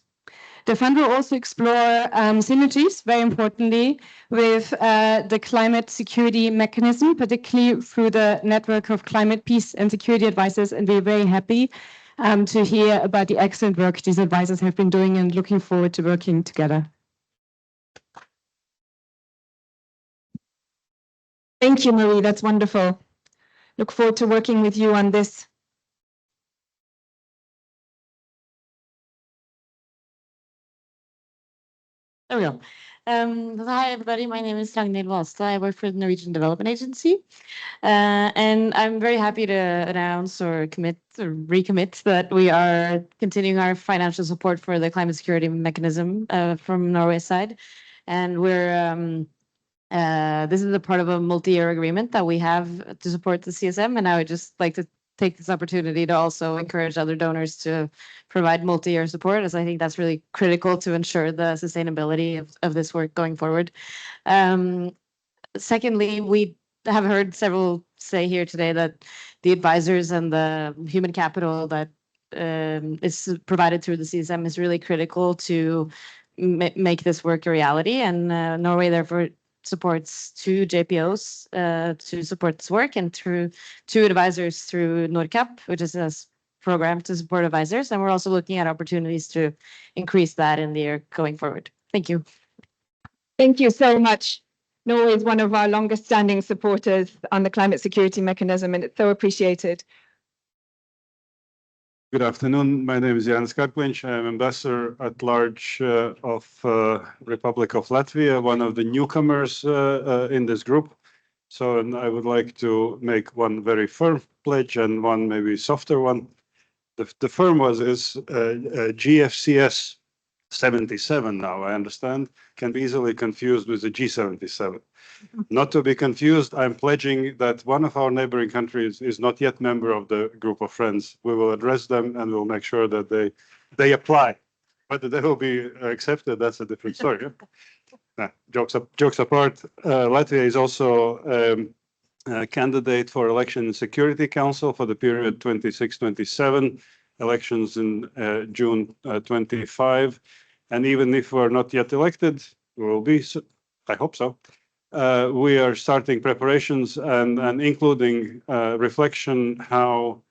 The fund will also explore synergies, very importantly, with the climate security mechanism, particularly through the network of climate peace and security advisors. And we're very happy to hear about the excellent work these advisors have been doing and looking forward to working together. Thank you, Marie. That's wonderful. Look forward to working with you on this. There we go. Hi, everybody. My name is Ragnhild Valstad. I work for the Norwegian Development Agency. And I'm very happy to announce or recommit that we are continuing our financial support for the climate security mechanism from Norway's side. And this is a part of a multi-year agreement that we have to support the CSM. And I would just like to take this opportunity to also encourage other donors to provide multi-year support, as I think that's really critical to ensure the sustainability of this work going forward. Secondly, we have heard several say here today that the advisors and the human capital that is provided through the CSM is really critical to make this work a reality. And Norway, therefore, supports 2 JPOs to support this work, and through 2 advisors through NORCAP, which is a program to support advisors. And we're also looking at opportunities to increase that in the year going forward. Thank you. Thank you so much. Norway is one of our longest standing supporters on the climate security mechanism, and it's so appreciated. Good afternoon. My name is Jan Skaklinch. I'm Ambassador at Large of Republic of Latvia, one of the newcomers in this group. So I would like to make one very firm pledge and one maybe softer one. The firm is GFCS 77 now, I understand, can be easily confused with the G77. Not to be confused, I'm pledging that one of our neighboring countries is not yet member of the group of friends. We will address them and we'll make sure that they apply. Whether they will be accepted, that's a different story. Jokes apart, Latvia is also a candidate for election in Security Council for the period 26-27, elections in June 25. And even if we're not yet elected, we will be, I hope so. We are starting preparations and including reflection how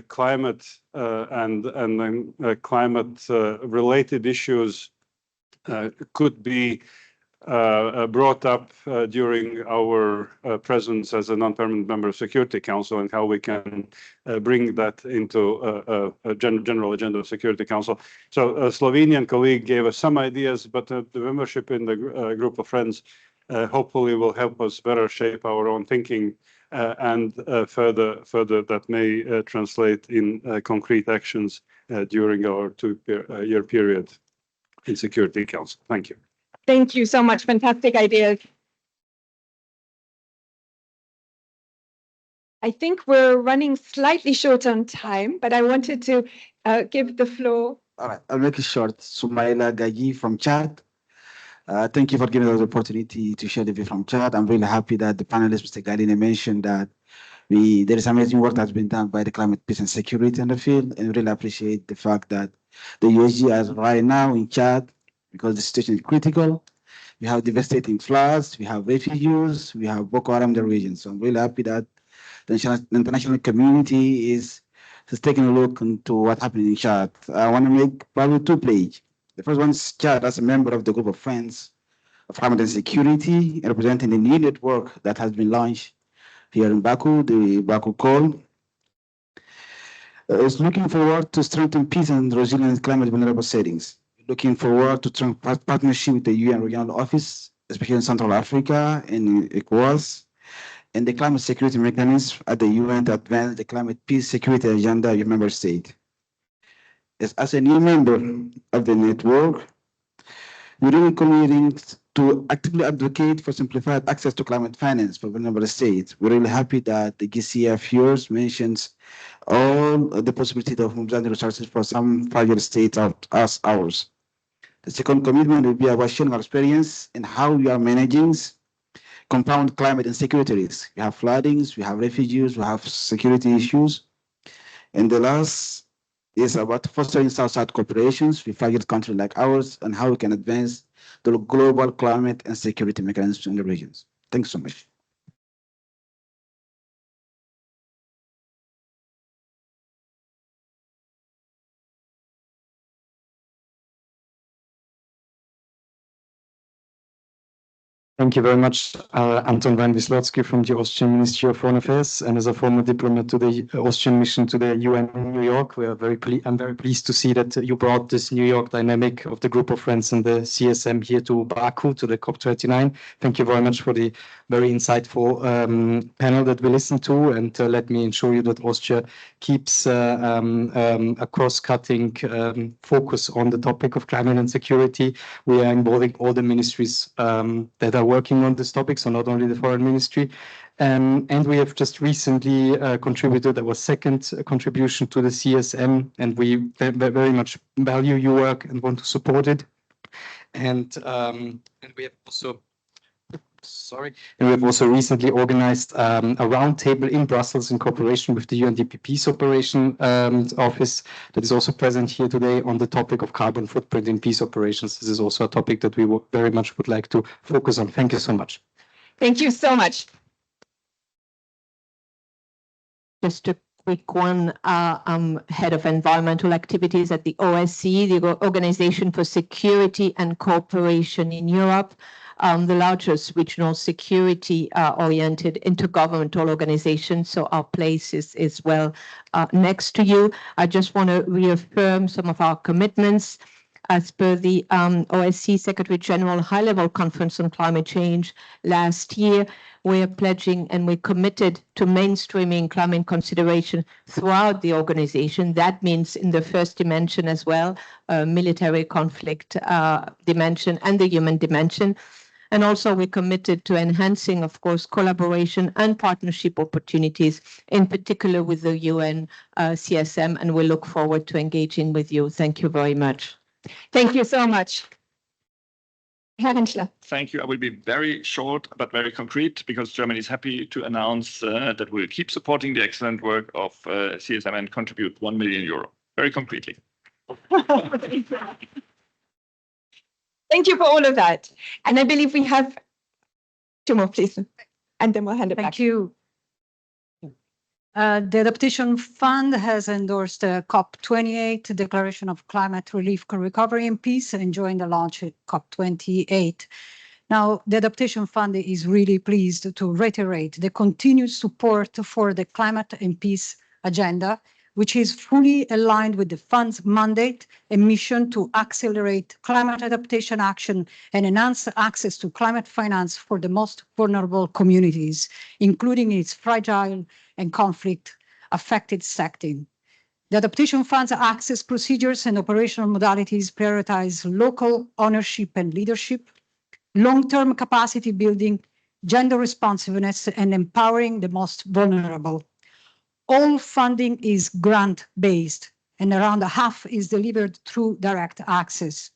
climate and climate related issues could be brought up during our presence as a non-permanent member of Security Council, and how we can bring that into a general agenda of Security Council. So a Slovenian colleague gave us some ideas, but the membership in the group of friends hopefully will help us better shape our own thinking and further that may translate in concrete actions during our 2-year period in Security Council. Thank you. Thank you so much. Fantastic ideas. I think we're running slightly short on time, but I wanted to give the floor. All right, I'll make it short. Sumaila Gayi from Chad. Thank you for giving us the opportunity to share the view from Chad. I'm really happy that the panelist, Mr. Galine, mentioned that there is amazing work that's been done by the climate, peace, and security in the field, and really appreciate the fact that the USG is right now in Chad, because the situation is critical. We have devastating floods, we have refugees, we have Boko Haram in the region. So I'm really happy that the international community is taking a look into what's happening in Chad. I want to make probably 2 pledges. The first one is Chad as a member of the group of friends of climate and security, representing the new network that has been launched here in Baku, the Baku Call. Is looking forward to strengthen peace and resilience in climate vulnerable settings. Looking forward to strong partnership with the UN Regional Office, especially in Central Africa and ECOWAS, and the climate security mechanism at the UN to advance the climate peace security agenda of your member state. As a new member of the network, we're really committing to actively advocate for simplified access to climate finance for vulnerable states. We're really happy that the GCF yours mentions all the possibility of mobilizing resources for some fragile states as ours. The second commitment will be about sharing our experience in how we are managing compound climate and security risks. We have floodings, we have refugees, we have security issues. And the last is about fostering South-South cooperations with fragile countries like ours and how we can advance the global climate and security mechanisms in the regions. Thanks so much. Thank you very much, Anton van Wislotsky from the Austrian Ministry of Foreign Affairs, and as a former diplomat to the Austrian mission to the UN in New York, I'm very pleased to see that you brought this New York dynamic of the group of friends and the CSM here to Baku, to the COP29. Thank you very much for the very insightful panel that we listened to, and let me assure you that Austria keeps a cross-cutting focus on the topic of climate and security. We are involving all the ministries that are working on this topic, so not only the foreign ministry. And we have just recently contributed our second contribution to the CSM, and we very much value your work and want to support it. And we have also and we've also recently organized a roundtable in Brussels in cooperation with the UNDP Peace Operation Office that is also present here today on the topic of carbon footprint in peace operations. This is also a topic that we very much would like to focus on. Thank you so much. Thank you so much. Just a quick one. I'm head of environmental activities at the OSCE, the Organization for Security and Cooperation in Europe, the largest regional security-oriented intergovernmental organization. So our place is well next to you. I just want to reaffirm some of our commitments. As per the OSCE Secretary General High-Level Conference on Climate Change last year, we are pledging and we're committed to mainstreaming climate consideration throughout the organization. That means in the first dimension as well, military conflict dimension and the human dimension. And also we're committed to enhancing, of course, collaboration and partnership opportunities, in particular with the UN CSM, and we look forward to engaging with you. Thank you very much. Thank you so much. Herr Henschler. Thank you. I will be very short, but very concrete, because Germany is happy to announce that we'll keep supporting the excellent work of CSM and contribute €1 million, very concretely. Thank you for all of that. And I believe we have 2 more, please. And then we'll hand it back. Thank you. The Adaptation Fund has endorsed the COP28 Declaration of Climate Relief, Recovery and Peace and joined the launch at COP28. Now, the Adaptation Fund is really pleased to reiterate the continued support for the climate and peace agenda, which is fully aligned with the fund's mandate and mission to accelerate climate adaptation action and enhance access to climate finance for the most vulnerable communities, including its fragile and conflict-affected sector. The Adaptation Fund's access procedures and operational modalities prioritize local ownership and leadership, long-term capacity building, gender responsiveness, and empowering the most vulnerable. All funding is grant-based, and around half is delivered through direct access.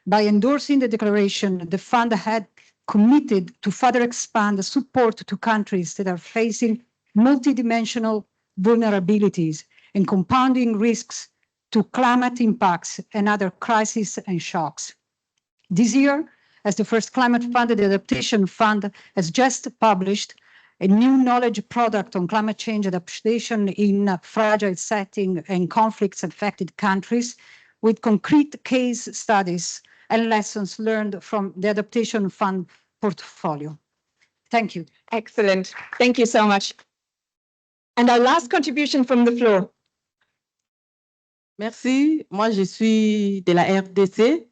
By endorsing the declaration, the fund had committed to further expand the support to countries that are facing multidimensional vulnerabilities and compounding risks to climate impacts and other crises and shocks. This year, as the first climate fund, the Adaptation Fund has just published a new knowledge product on climate change adaptation in fragile setting and conflicts-affected countries with concrete case studies and lessons learned from the Adaptation Fund portfolio. Thank you. Excellent. Thank you so much. And our last contribution from the floor. Merci. Moi, je suis de la RDC.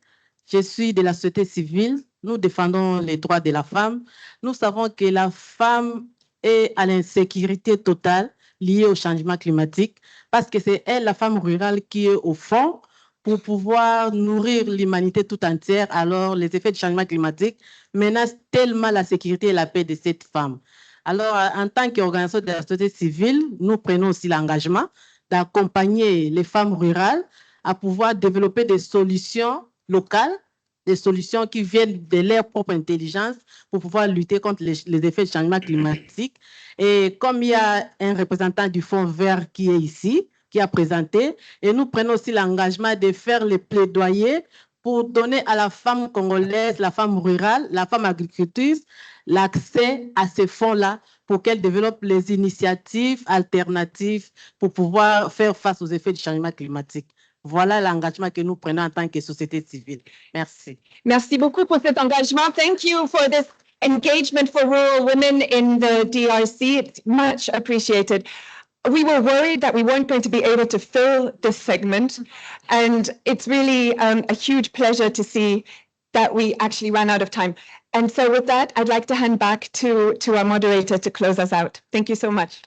Je suis de la société civile. Nous défendons les droits de la femme. Nous savons que la femme est à l'insécurité totale liée au changement climatique parce que c'est elle, la femme rurale, qui est au fond pour pouvoir nourrir l'humanité tout entière. Alors, les effets du changement climatique menacent tellement la sécurité et la paix de cette femme. Alors, en tant qu'organisation de la société civile, nous prenons aussi l'engagement d'accompagner les femmes rurales à pouvoir développer des solutions locales, des solutions qui viennent de leur propre intelligence pour pouvoir lutter contre les effets du changement climatique. Et comme il y a un représentant du Fonds vert qui est ici, qui a présenté, et nous prenons aussi l'engagement de faire les plaidoyers pour donner à la femme congolaise, la femme rurale, la femme agricultrice, l'accès à ces fonds-là pour qu'elle développe les initiatives alternatives pour pouvoir faire face aux effets du changement climatique. Voilà l'engagement que nous prenons en tant que société civile. Merci. Merci beaucoup pour cet engagement. Thank you for this engagement for rural women in the DRC. It's much appreciated. We were worried that we weren't going to be able to fill this segment, and it's really a huge pleasure to see that we actually ran out of time. And so with that, I'd like to hand back to our moderator to close us out. Thank you so much.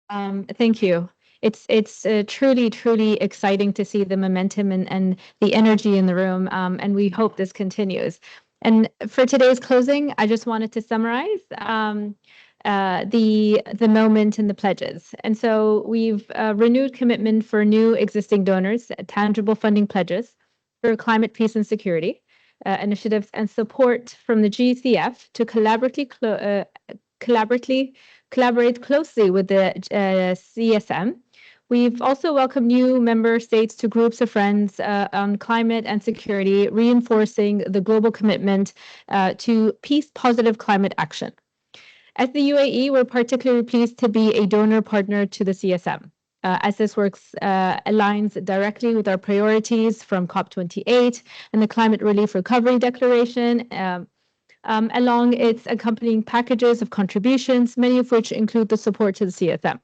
Thank you. It's truly exciting to see the momentum and the energy in the room, and we hope this continues. And for today's closing, I just wanted to summarize the moment and the pledges. And so we've renewed commitment for new existing donors, tangible funding pledges for climate, peace, and security initiatives, and support from the GCF to collaborate closely with the CSM. We've also welcomed new member states to groups of friends on climate and security, reinforcing the global commitment to peace-positive climate action. As the UAE, we're particularly pleased to be a donor partner to the CSM, as this work aligns directly with our priorities from COP28 and the Climate Relief Recovery Declaration, along its accompanying packages of contributions, many of which include the support to the CSM.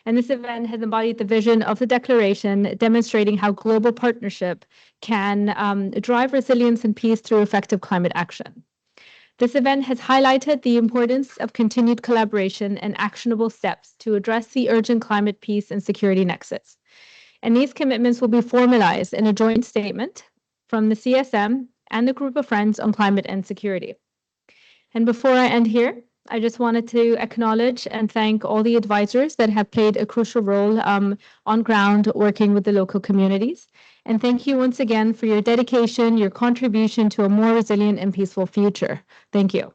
And this event has embodied the vision of the declaration, demonstrating how global partnership can drive resilience and peace through effective climate action. This event has highlighted the importance of continued collaboration and actionable steps to address the urgent climate, peace, and security nexus. And these commitments will be formalized in a joint statement from the CSM and the Group of Friends on Climate and Security. And before I end here, I just wanted to acknowledge and thank all the advisors that have played a crucial role on ground working with the local communities. And thank you once again for your dedication, your contribution to a more resilient and peaceful future. Thank you.